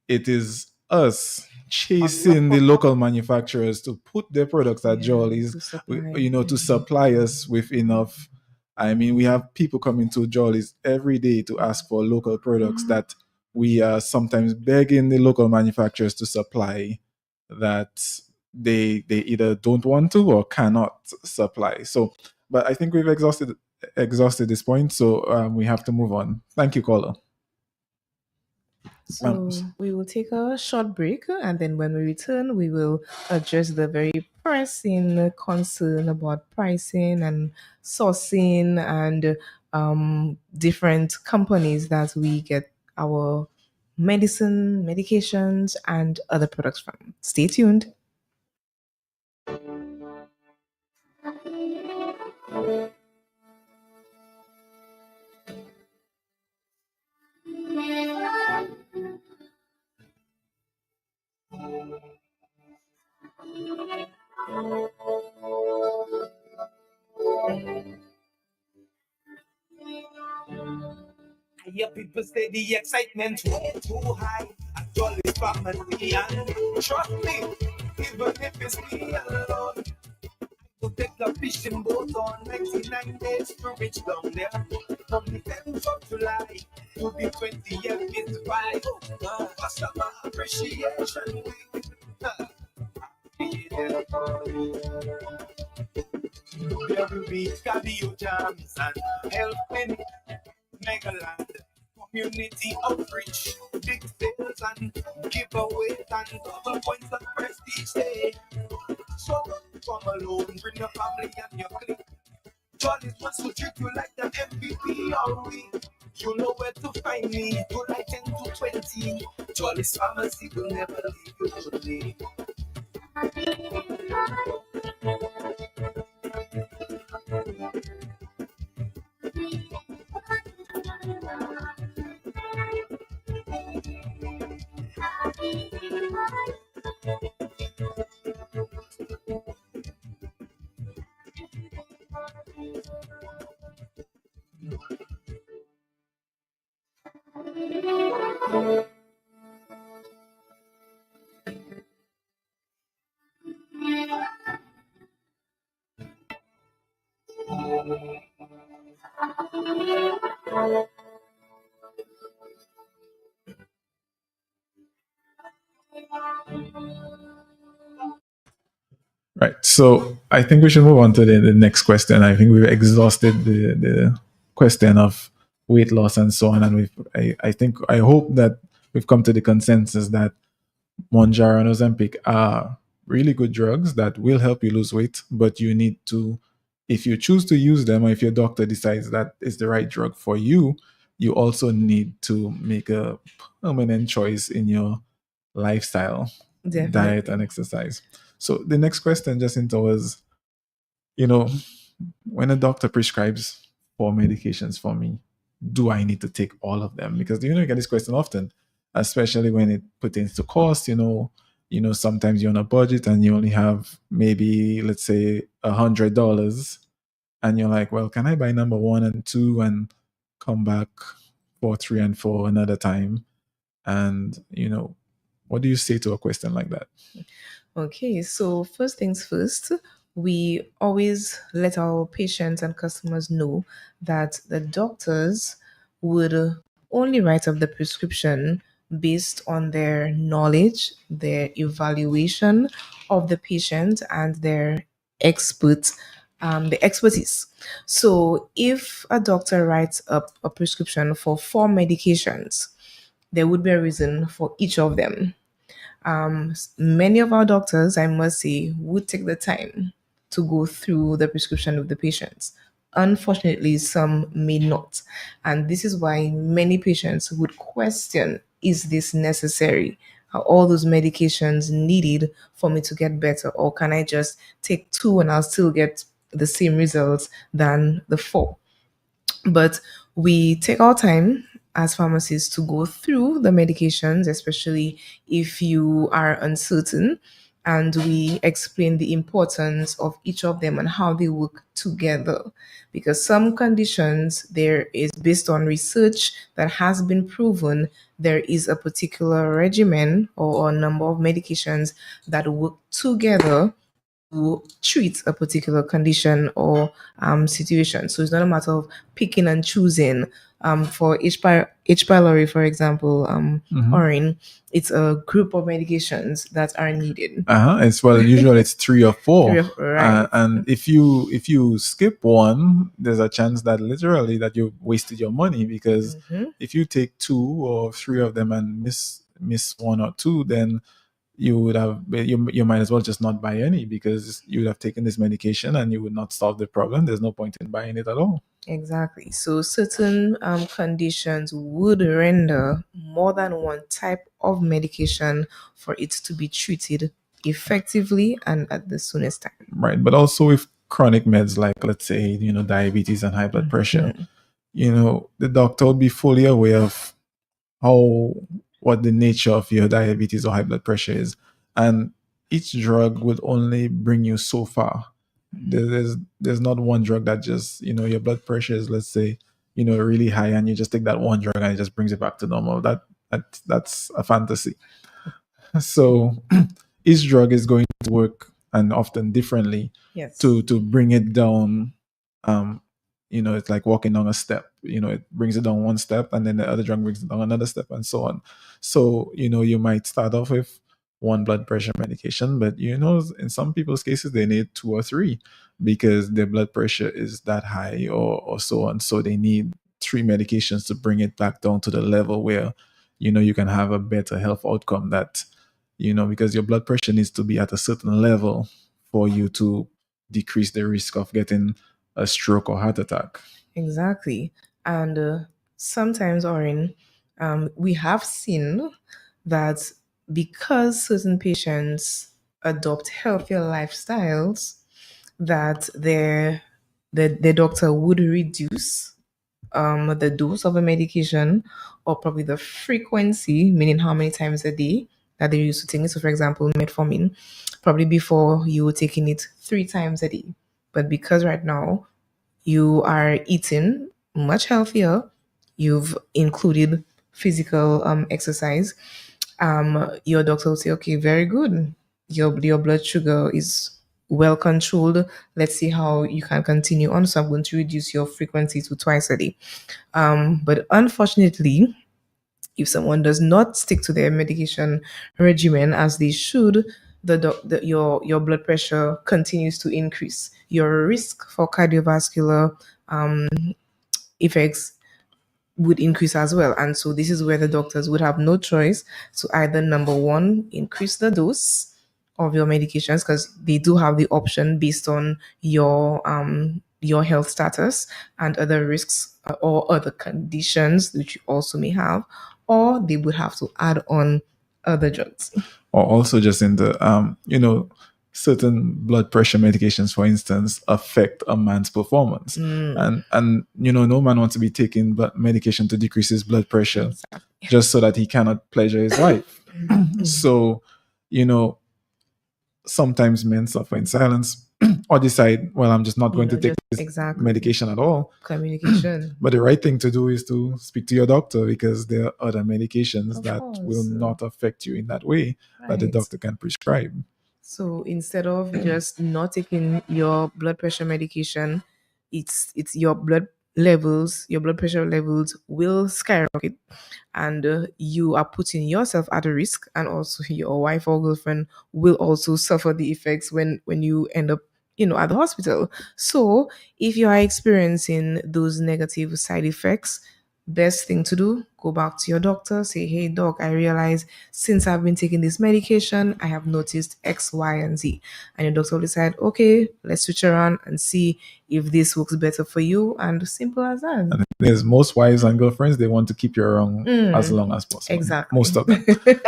S2: it is us chasing the local manufacturers to put their products at Jollies, to supply us with enough. I mean, we have people coming to Jollies every day to ask for local products that we are sometimes begging the local manufacturers to supply that they either don't want to or cannot supply. So, but I think we've exhausted this point, so we have to move on. Thank you, caller.
S1: So we will take a short break, and then when we return, we will address the very pressing concern about pricing and sourcing and different companies that we get our medications, and other products from. Stay tuned.
S5: Yeah, people say the excitement way too high. I told this family and trust me, even if it's me alone. To take a fishing boat on 99 days to reach down there. From the 10th of July to the 20th is right. Customer appreciation week. Every week, cardio jams and health clinic, Megaland, community outreach, big sales and giveaways and double points of prestige day. So come alone, bring your family and your clique. Jollies wants to treat you like the MVP all week. You know where to find me, July 10 to 20. Jollies Pharmacy will never leave you lonely.
S2: Right. So I think we should move on to the next question. I think we've exhausted the question of weight loss and so on. And I think, I hope that we've come to the consensus that Mounjaro and Ozempic are really good drugs that will help you lose weight, but you need to, if you choose to use them, or if your doctor decides that is the right drug for you, you also need to make a permanent choice in your lifestyle,
S1: Definitely.
S2: diet, and exercise. So the next question, Jacinta, was, when a doctor prescribes 4 medications for me, do I need to take all of them? Because you get this question often, especially when it pertains to cost. Sometimes you're on a budget and you only have maybe, let's say, $100, and you're like, well, can I buy number 1 and 2 and come back for 3 and 4 another time? And what do you say to a question like that?
S1: Okay, so first things first, we always let our patients and customers know that the doctors would only write up the prescription based on their knowledge, their evaluation of the patient, and their expert, the expertise. So if a doctor writes up a prescription for 4 medications, there would be a reason for each of them. Many of our doctors, I must say, would take the time to go through the prescription of the patients. Unfortunately, some may not. And this is why many patients would question, is this necessary? Are all those medications needed for me to get better? Or can I just take 2 and I'll still get the same results than the 4? But we take our time as pharmacists to go through the medications, especially if you are uncertain, and we explain the importance of each of them and how they work together. Because some conditions, there is based on research that has been proven, there is a particular regimen or a number of medications that work together to treat a particular condition or situation. So it's not a matter of picking and choosing. For H. pylori, for example, Orin, it's a group of medications that are needed.
S2: It's usually it's 3 or 4.
S1: Right.
S2: And if you skip one, there's a chance that literally that you wasted your money, because if you take 2 or 3 of them and miss 1 or 2, then you would have you might as well just not buy any, because you would have taken this medication and you would not solve the problem. There's no point in buying it at all.
S1: Exactly. So certain conditions would render more than one type of medication for it to be treated effectively and at the soonest time.
S2: Right. But also with chronic meds, like, let's say, diabetes and high blood pressure, the doctor will be fully aware of what the nature of your diabetes or high blood pressure is, and each drug would only bring you so far. There's not one drug that just, your blood pressure is, let's say, really high, and you just take that one drug and it just brings it back to normal. That's a fantasy. So each drug is going to work, and often differently,
S1: Yes.
S2: to bring it down. It's like walking down a step. It brings it down one step, and then the other drug brings it down another step, and so on. So you might start off with one blood pressure medication, but in some people's cases they need 2 or 3, because their blood pressure is that high, or so on. So they need 3 medications to bring it back down to the level where you can have a better health outcome. That because your blood pressure needs to be at a certain level for you to decrease the risk of getting a stroke or heart attack.
S1: Exactly. And sometimes, Orin, we have seen that because certain patients adopt healthier lifestyles, that the doctor would reduce the dose of a medication, or probably the frequency, meaning how many times a day that they used to take it. So, for example, metformin, probably before you were taking it 3 times a day. But because right now you are eating much healthier, you've included physical exercise, your doctor will say, okay, very good. Your blood sugar is well controlled, let's see how you can continue on. So I'm going to reduce your frequency to twice a day. But unfortunately, if someone does not stick to their medication regimen as they should, your blood pressure continues to increase. Your risk for cardiovascular effects would increase as well. And so this is where the doctors would have no choice to either, number one, increase the dose of your medications, because they do have the option based on your health status and other risks or other conditions which you also may have, or they would have to add on other drugs.
S2: Or also just in the certain blood pressure medications, for instance, affect a man's performance. And no man wants to be taking medication to decrease his blood pressure just so that he cannot pleasure his wife. So, sometimes men suffer in silence or decide, well, I'm just not going to take this medication at all.
S1: Communication.
S2: But the right thing to do is to speak to your doctor, because there are other medications that will not affect you in that way that the doctor can prescribe.
S1: So instead of just not taking your blood pressure medication, it's your blood pressure levels will skyrocket, and you are putting yourself at a risk, and also your wife or girlfriend will also suffer the effects when you end up at the hospital. So if you are experiencing those negative side effects, best thing to do, go back to your doctor, say, hey doc, I realize since I've been taking this medication, I have noticed X, Y, and Z. And your doctor will decide, okay, let's switch around and see if this works better for you. And simple as that.
S2: And there's most wives and girlfriends, they want to keep you around as long as possible.
S1: Exactly.
S2: Most of them.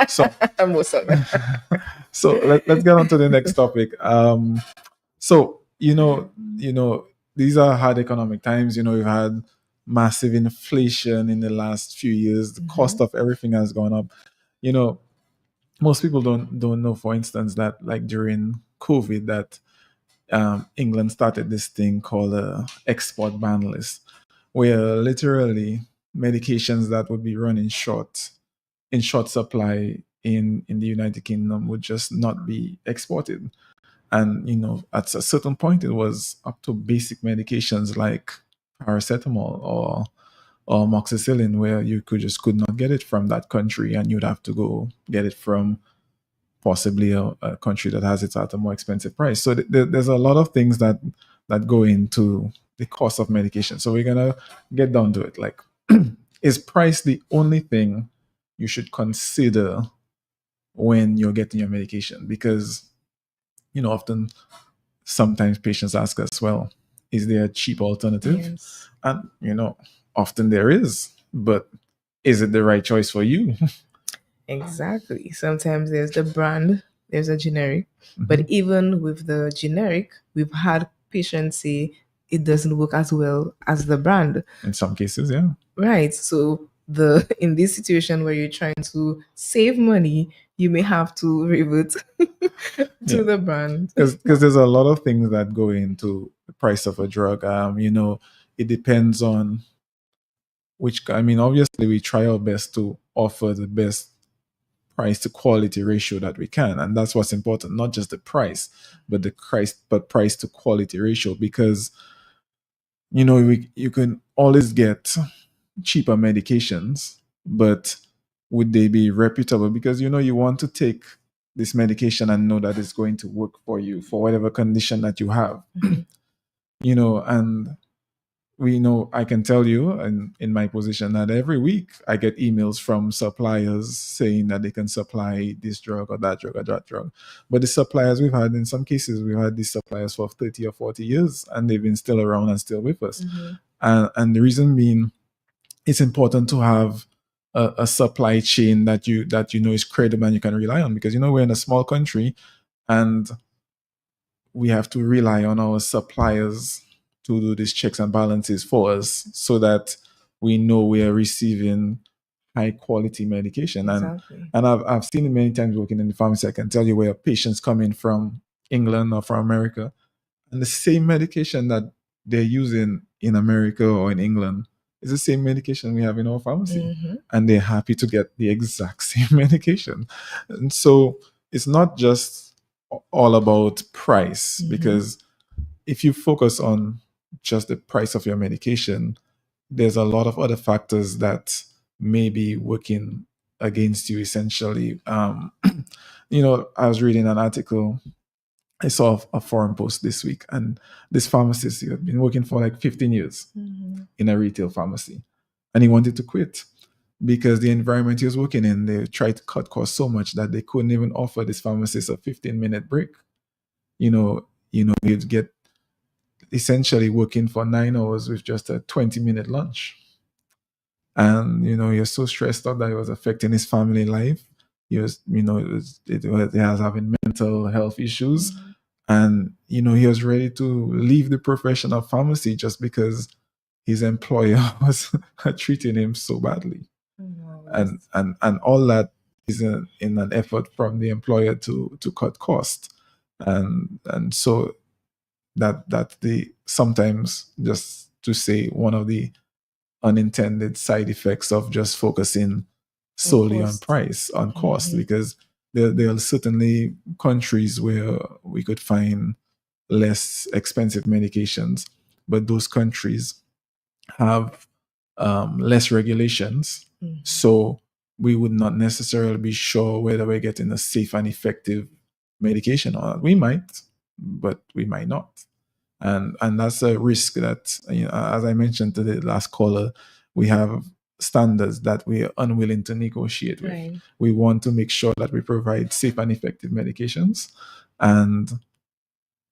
S2: So
S1: most of them.
S2: So let's get on to the next topic. So these are hard economic times. We've had massive inflation in the last few years. The cost of everything has gone up. Most people don't know, for instance, that like during COVID, that England started this thing called a export ban list, where literally medications that would be run in short supply in the United Kingdom would just not be exported. And at a certain point, it was up to basic medications like paracetamol or amoxicillin, where you could not get it from that country, and you'd have to go get it from possibly a country that has it at a more expensive price. So there's a lot of things that go into the cost of medication. So we're gonna get down to it. Like, is price the only thing you should consider when you're getting your medication? Because often, sometimes patients ask us, well, is there a cheap alternative?
S1: Yes.
S2: And often there is, but is it the right choice for you?
S1: Exactly. Sometimes there's the brand, there's a generic, but even with the generic, we've had patients say it doesn't work as well as the brand.
S2: In some cases, yeah.
S1: Right. So in this situation where you're trying to save money, you may have to revert to the brand.
S2: Because there's a lot of things that go into the price of a drug. It depends on obviously we try our best to offer the best price to quality ratio that we can, and that's what's important. Not just the price, but price to quality ratio, because you can always get cheaper medications, but would they be reputable? Because you want to take this medication and know that it's going to work for you for whatever condition that you have. And I can tell you, in my position, that every week I get emails from suppliers saying that they can supply this drug or that drug or that drug. But the suppliers in some cases, we've had these suppliers for 30 or 40 years, and they've been still around and still with us. And the reason being, it's important to have a supply chain that you know is credible and you can rely on, because we're in a small country, and we have to rely on our suppliers to do these checks and balances for us, so that we know we are receiving high quality medication.
S1: Exactly.
S2: And I've seen it many times working in the pharmacy. I can tell you where patients come in from England or from America, and the same medication that they're using in America or in England is the same medication we have in our pharmacy, and they're happy to get the exact same medication. And so it's not just all about price, because if you focus on just the price of your medication, there's a lot of other factors that may be working against you essentially. I was reading an article. I saw a forum post this week, and this pharmacist, he had been working for like 15 years in a retail pharmacy, and he wanted to quit because the environment he was working in, they tried to cut costs so much that they couldn't even offer this pharmacist a 15-minute break. You'd get essentially working for 9 hours with just a 20-minute lunch. And, he was so stressed out that it was affecting his family life. He was, he was having mental health issues. And, he was ready to leave the profession of pharmacy just because his employer was treating him so badly. And all that is in an effort from the employer to cut costs. And so that the sometimes, just to say, one of the unintended side effects of just focusing solely on price, on cost, because there are certainly countries where we could find less expensive medications, but those countries have less regulations. So we would not necessarily be sure whether we're getting a safe and effective medication or not. We might, but we might not. And that's a risk that, as I mentioned to the last caller, we have standards that we are unwilling to negotiate with.
S1: Right.
S2: We want to make sure that we provide safe and effective medications. And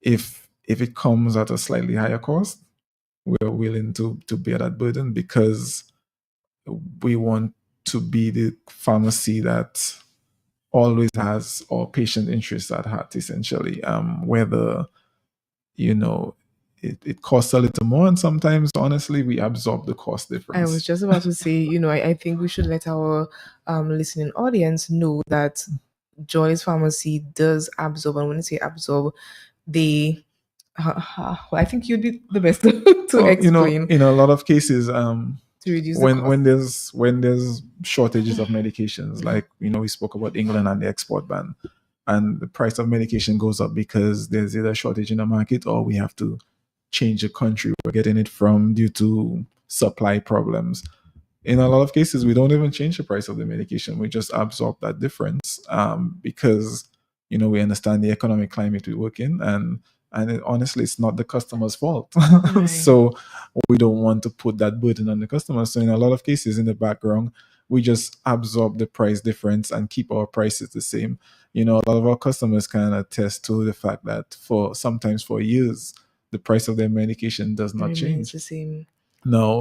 S2: if it comes at a slightly higher cost, we're willing to bear that burden, because we want to be the pharmacy that always has our patient interests at heart, essentially. Whether it costs a little more, and sometimes, honestly, we absorb the cost difference.
S1: I was just about to say, I think we should let our listening audience know that Joy's Pharmacy does absorb, and when I say absorb, they, I think you'd be the best to explain.
S2: In a lot of cases,
S1: to reduce the
S2: when
S1: cost.
S2: there's shortages of medications, like we spoke about England and the export ban, and the price of medication goes up because there's either a shortage in the market, or we have to change the country we're getting it from due to supply problems. In a lot of cases, we don't even change the price of the medication. We just absorb that difference, because we understand the economic climate we work in, and honestly, it's not the customer's fault.
S1: Right.
S2: So we don't want to put that burden on the customer. So in a lot of cases, in the background, we just absorb the price difference and keep our prices the same. A lot of our customers can attest to the fact that sometimes for years, the price of their medication does not
S1: Remains
S2: change.
S1: the same.
S2: No,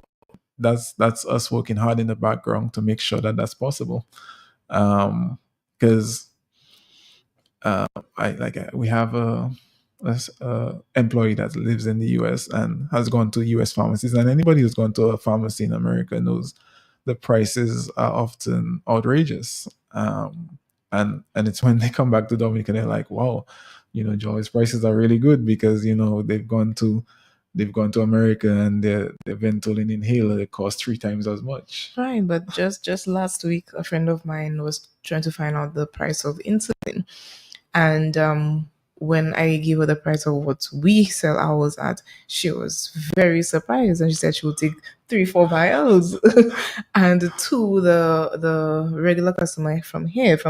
S2: that's us working hard in the background to make sure that that's possible. Because we have a employee that lives in the US and has gone to US pharmacies, and anybody who's gone to a pharmacy in America knows the prices are often outrageous. And it's when they come back to Dominica, they're like, wow, Joy's prices are really good, because they've gone to America, and their Ventolin inhaler, it costs 3 times as much.
S1: Fine, but just last week, a friend of mine was trying to find out the price of insulin, and when I gave her the price of what we sell ours at, she was very surprised, and she said she would take 3-4 vials. And two, the regular customer from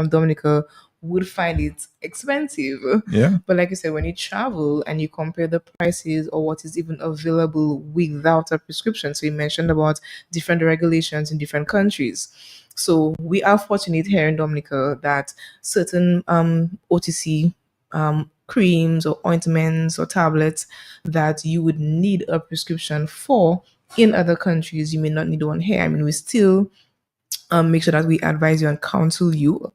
S1: Dominica, would find it expensive.
S2: Yeah.
S1: But like you said, when you travel and you compare the prices or what is even available without a prescription, so you mentioned about different regulations in different countries. So we are fortunate here in Dominica that certain OTC creams or ointments or tablets that you would need a prescription for in other countries, you may not need one here. I mean, we still make sure that we advise you and counsel you,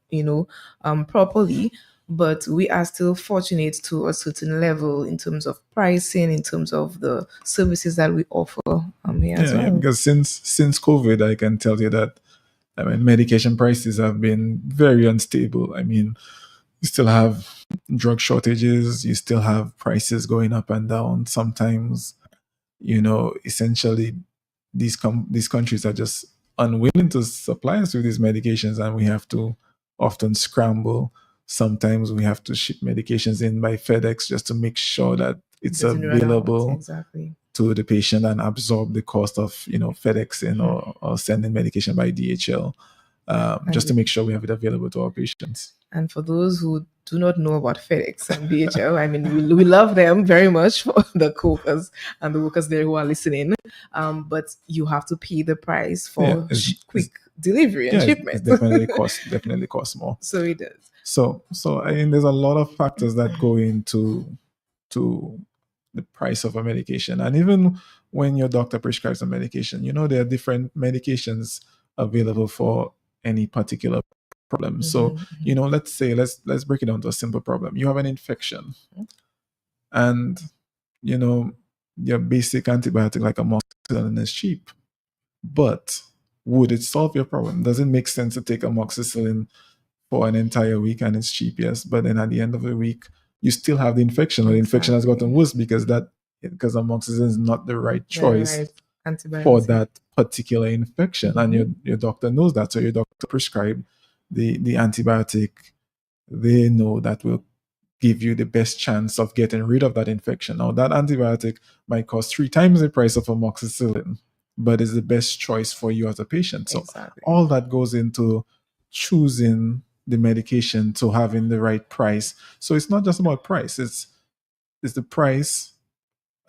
S1: properly. But we are still fortunate to a certain level in terms of pricing, in terms of the services that we offer here as well.
S2: Because since COVID, I can tell you that medication prices have been very unstable. I mean, you still have drug shortages, you still have prices going up and down. Sometimes, essentially, these countries are just unwilling to supply us with these medications, and we have to often scramble. Sometimes we have to ship medications in by FedEx just to make sure that it's
S1: Doesn't run out.
S2: available
S1: Exactly.
S2: to the patient and absorb the cost of FedExing or sending medication by DHL, just to make sure we have it available to our patients.
S1: And for those who do not know about FedEx and DHL, I mean, we love them very much for the co-workers and the workers there who are listening. But you have to pay the price for quick delivery and shipment.
S2: It definitely costs more.
S1: So it does.
S2: So I mean, there's a lot of factors that go into the price of a medication. And even when your doctor prescribes a medication, there are different medications available for any particular problem. So, let's say, let's break it down to a simple problem. You have an infection and, your basic antibiotic like amoxicillin is cheap, but would it solve your problem? Does it make sense to take amoxicillin for an entire week and it's cheap? Yes. But then at the end of the week, you still have the infection, or the infection has gotten worse because amoxicillin is not the right choice for that particular infection. And your doctor knows that. So your doctor prescribed the antibiotic they know that will give you the best chance of getting rid of that infection. Now, that antibiotic might cost 3 times the price of amoxicillin, but is the best choice for you as a patient. So all that goes into choosing the medication to having the right price. So it's not just about price, it's the price.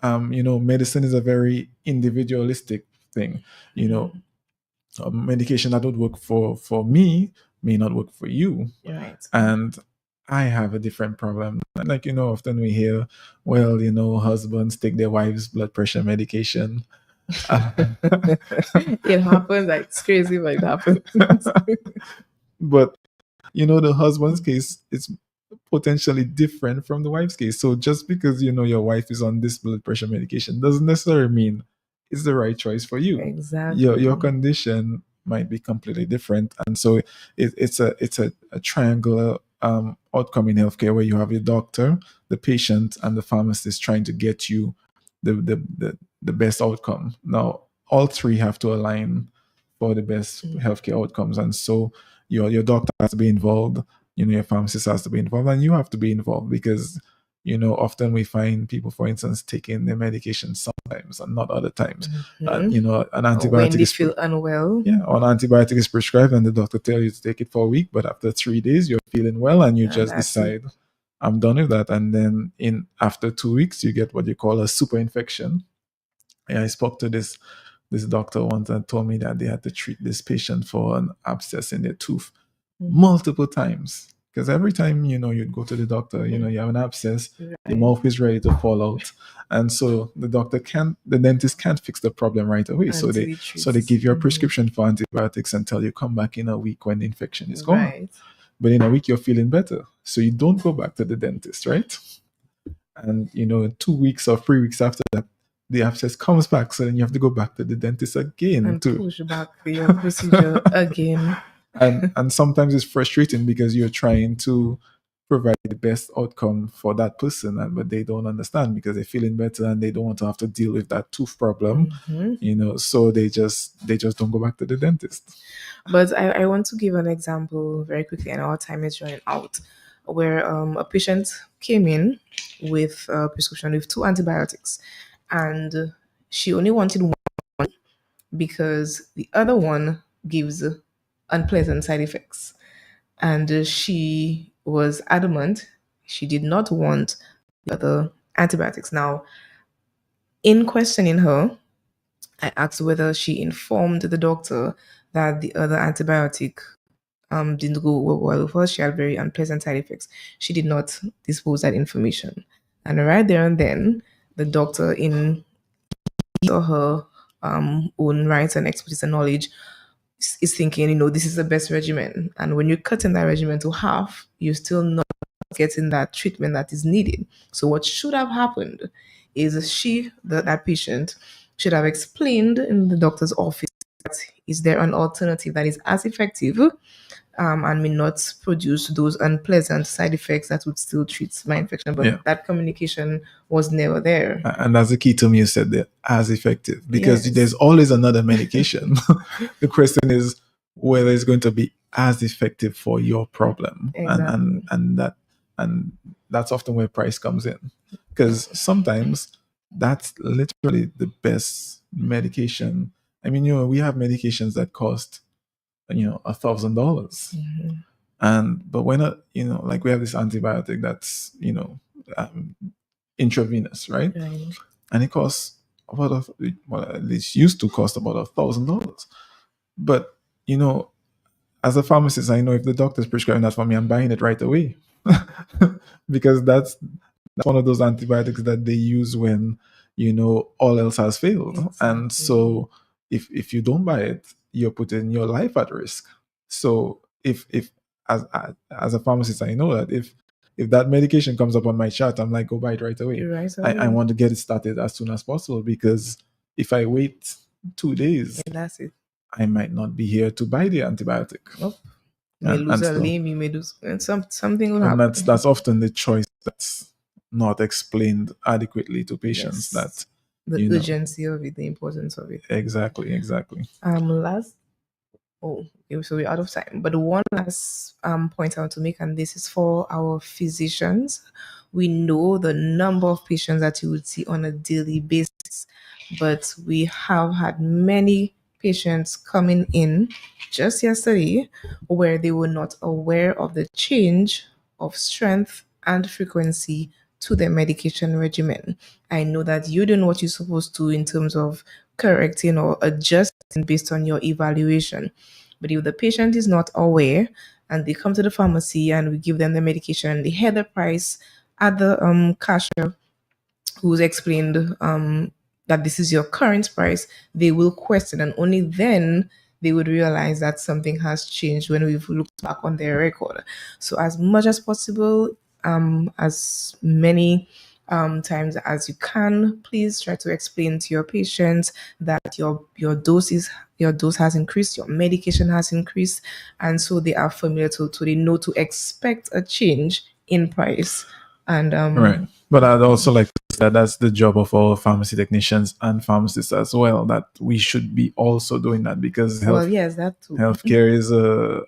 S2: Medicine is a very individualistic thing. A medication that would work for me may not work for you.
S1: Right.
S2: And I have a different problem. Like, often we hear, well, husbands take their wives' blood pressure medication.
S1: It happens. Like, it's crazy, but it happens.
S2: But, the husband's case is potentially different from the wife's case. So just because, your wife is on this blood pressure medication doesn't necessarily mean it's the right choice for you.
S1: Exactly.
S2: Your condition might be completely different. And so it's a triangular outcome in healthcare where you have your doctor, the patient, and the pharmacist trying to get you the best outcome. Now, all three have to align for the best healthcare outcomes. And so your doctor has to be involved, your pharmacist has to be involved, and you have to be involved because, often we find people, for instance, taking their medication sometimes and not other times. An antibiotic
S1: when they feel unwell.
S2: Yeah, or an antibiotic is prescribed and the doctor tells you to take it for a week, but after 3 days you're feeling well and you just decide, I'm done with that. And then after 2 weeks, you get what you call a super infection. I spoke to this doctor once and told me that they had to treat this patient for an abscess in their tooth multiple times. Because every time, you'd go to the doctor, you have an abscess, the mouth is ready to fall out. And so the dentist can't fix the problem right away. So they give you a prescription for antibiotics until you come back in a week when the infection is gone.
S1: Right.
S2: But in a week, you're feeling better. So you don't go back to the dentist, right? And, 2 weeks or 3 weeks after that, the abscess comes back. So then you have to go back to the dentist again.
S1: And push back the procedure again.
S2: And sometimes it's frustrating because you're trying to provide the best outcome for that person, but they don't understand because they're feeling better and they don't want to have to deal with that tooth problem. So they just don't go back to the dentist.
S1: But I want to give an example very quickly, and our time is running out, where a patient came in with a prescription with 2 antibiotics, and she only wanted one because the other one gives unpleasant side effects, and she was adamant she did not want the other antibiotics. Now, in questioning her, I asked whether she informed the doctor that the other antibiotic didn't go well with her. She had very unpleasant side effects. She did not disclose that information, and right there and then, the doctor, in her own rights and expertise and knowledge, is thinking, this is the best regimen. And when you're cutting that regimen to half, you're still not getting that treatment that is needed. So what should have happened is that patient should have explained in the doctor's office that is there an alternative that is as effective and may not produce those unpleasant side effects that would still treat my infection. But that communication was never there.
S2: And that's the key term you said there, as effective, because there's always another medication. The question is whether it's going to be as effective for your problem.
S1: Exactly.
S2: And that's often where price comes in, because sometimes that's literally the best medication. I mean, we have medications that cost $1,000, but we're not, like we have this antibiotic that's intravenous, right?
S1: Right.
S2: And it costs at least used to cost about $1,000. But as a pharmacist, I know if the doctor's prescribing that for me, I'm buying it right away. Because that's one of those antibiotics that they use when all else has failed. And
S1: Exactly.
S2: so if you don't buy it, you're putting your life at risk. So if as a pharmacist, I know that if that medication comes up on my chart, I'm like, go buy it right away.
S1: Right
S2: I
S1: away.
S2: want to get it started as soon as possible, because if I wait 2 days,
S1: And that's it.
S2: I might not be here to buy the antibiotic.
S1: Nope. You may lose a
S2: still-
S1: limb, you may lose, and something will
S2: and
S1: happen.
S2: that's often the choice that's not explained adequately to patients.
S1: Yes.
S2: That
S1: The urgency of it, the importance of it.
S2: exactly.
S1: Last. Oh, okay, so we're out of time. But one last point I want to make, and this is for our physicians. We know the number of patients that you would see on a daily basis, but we have had many patients coming in just yesterday where they were not aware of the change of strength and frequency to their medication regimen. I know that you're doing what you're supposed to in terms of correcting or adjusting based on your evaluation. But if the patient is not aware and they come to the pharmacy and we give them the medication and they hear the price at the cashier who's explained that this is your current price, they will question, and only then they would realize that something has changed when we've looked back on their record. So as much as possible, as many times as you can, please try to explain to your patients that your dose has increased, your medication has increased, and so they are familiar to they know to expect a change in price. And
S2: Right. But I'd also like to say that's the job of all pharmacy technicians and pharmacists as well, that we should be also doing that, because
S1: well, yes, that too.
S2: healthcare is a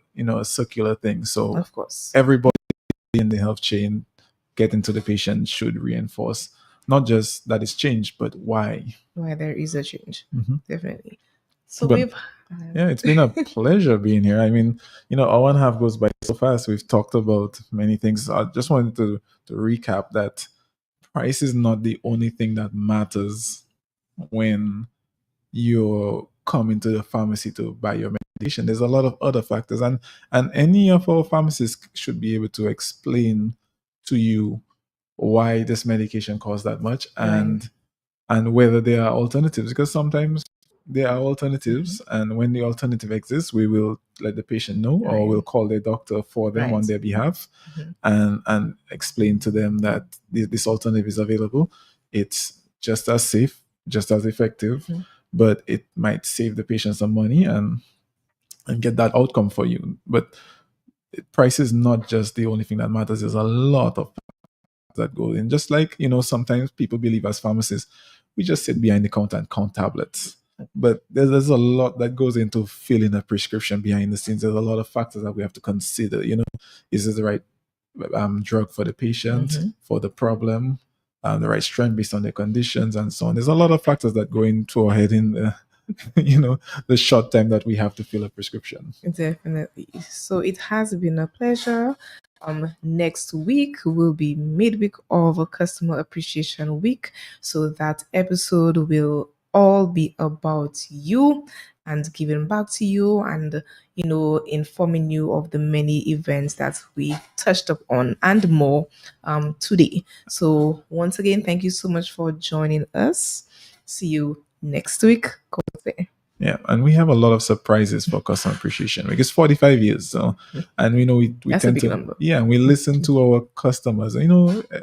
S2: circular thing. So
S1: Of course.
S2: everybody in the health chain getting to the patient should reinforce not just that it's changed, but why.
S1: Why there is a change.
S2: Mhm.
S1: Definitely. So
S2: But-
S1: we've
S2: Yeah, it's been a pleasure being here. I mean, hour and a half goes by so fast. We've talked about many things. I just wanted to recap that price is not the only thing that matters when you're coming to the pharmacy to buy your medication. There's a lot of other factors, and any of our pharmacists should be able to explain to you why this medication costs that much, and whether there are alternatives, because sometimes there are alternatives, and when the alternative exists, we will let the patient know, or
S1: Right.
S2: we'll call their doctor for them
S1: Right.
S2: on their behalf,
S1: Mhm.
S2: and explain to them that this alternative is available. It's just as safe, just as effective,
S1: Mhm.
S2: but it might save the patient some money and get that outcome for you. But price is not just the only thing that matters. There's a lot of that go in. Just like, sometimes people believe as pharmacists, we just sit behind the counter and count tablets. But there's a lot that goes into filling a prescription behind the scenes. There's a lot of factors that we have to consider. Is it the right drug for the patient,
S1: Mhm.
S2: for the problem, the right strength based on their conditions, and so on. There's a lot of factors that go into our head in the short time that we have to fill a prescription.
S1: Definitely. So it has been a pleasure. Next week will be midweek of a Customer Appreciation Week. So that episode will all be about you and giving back to you, and informing you of the many events that we touched upon and more today. So once again, thank you so much for joining us. See you next week.
S2: Yeah, and we have a lot of surprises for Customer Appreciation Week. It's 45 years, so, and we
S1: That's a
S2: tend
S1: big
S2: to
S1: number.
S2: Yeah, and we listen to our customers.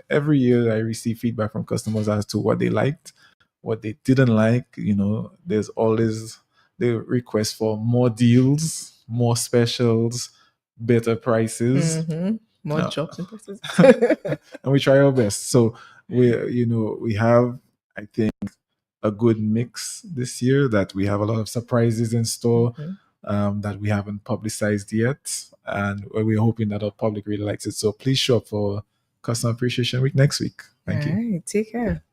S2: Every year I receive feedback from customers as to what they liked, what they didn't like. There's always the request for more deals, more specials, better prices,
S1: Mhm. More
S2: No.
S1: jobs and places.
S2: and we try our best. So we have, I think, a good mix this year, that we have a lot of surprises in store.
S1: Mhm.
S2: that we haven't publicized yet, and we're hoping that our public really likes it. So please show up for Customer Appreciation Week next week. Thank you.
S1: All right, take care.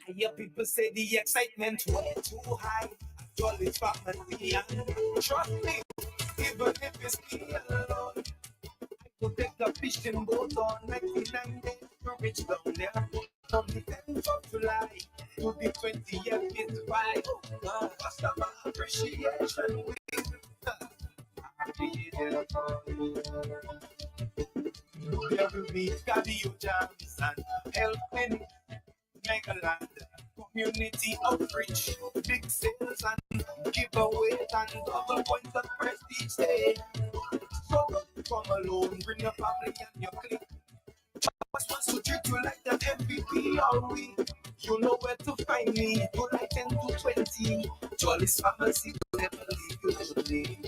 S5: I hear people say the excitement way too high. Jolly family and trust me, even if it's me alone, I could take a fishing boat on 99 days to reach down there. From the 10th of July to the 20th, it's fine. Customer Appreciation Week. I'll be there for you. Every week, cardio jams and helping Megaland, community outreach, big sales and giveaways and double points of prestige day. So don't come alone, bring your family and your clique. Just wants to treat you like an MVP all week. You know where to find me, you like 10 to 20. Jolly's Pharmacy will never leave you lonely.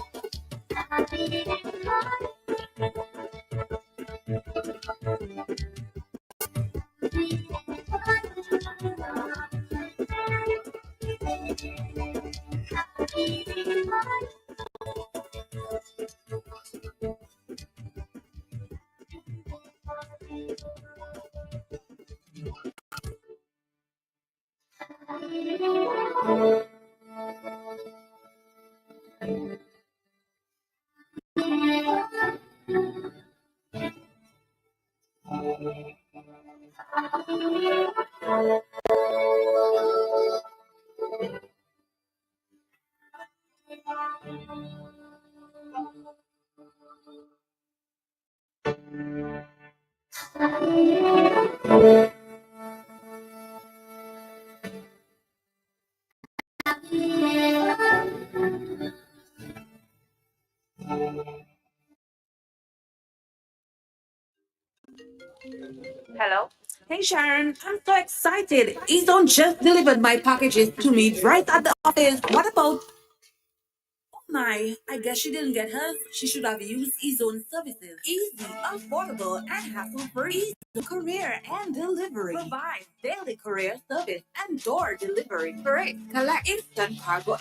S6: Hello? Hey Sharon, I'm so excited. Ezone just delivered my packages to me right at the office. What about? Oh my, I guess she didn't get hers. She should have used Ezone services. Easy, affordable, and hassle-free. Courier and delivery. Provide daily courier service and door delivery. Correct. Collect instant cargo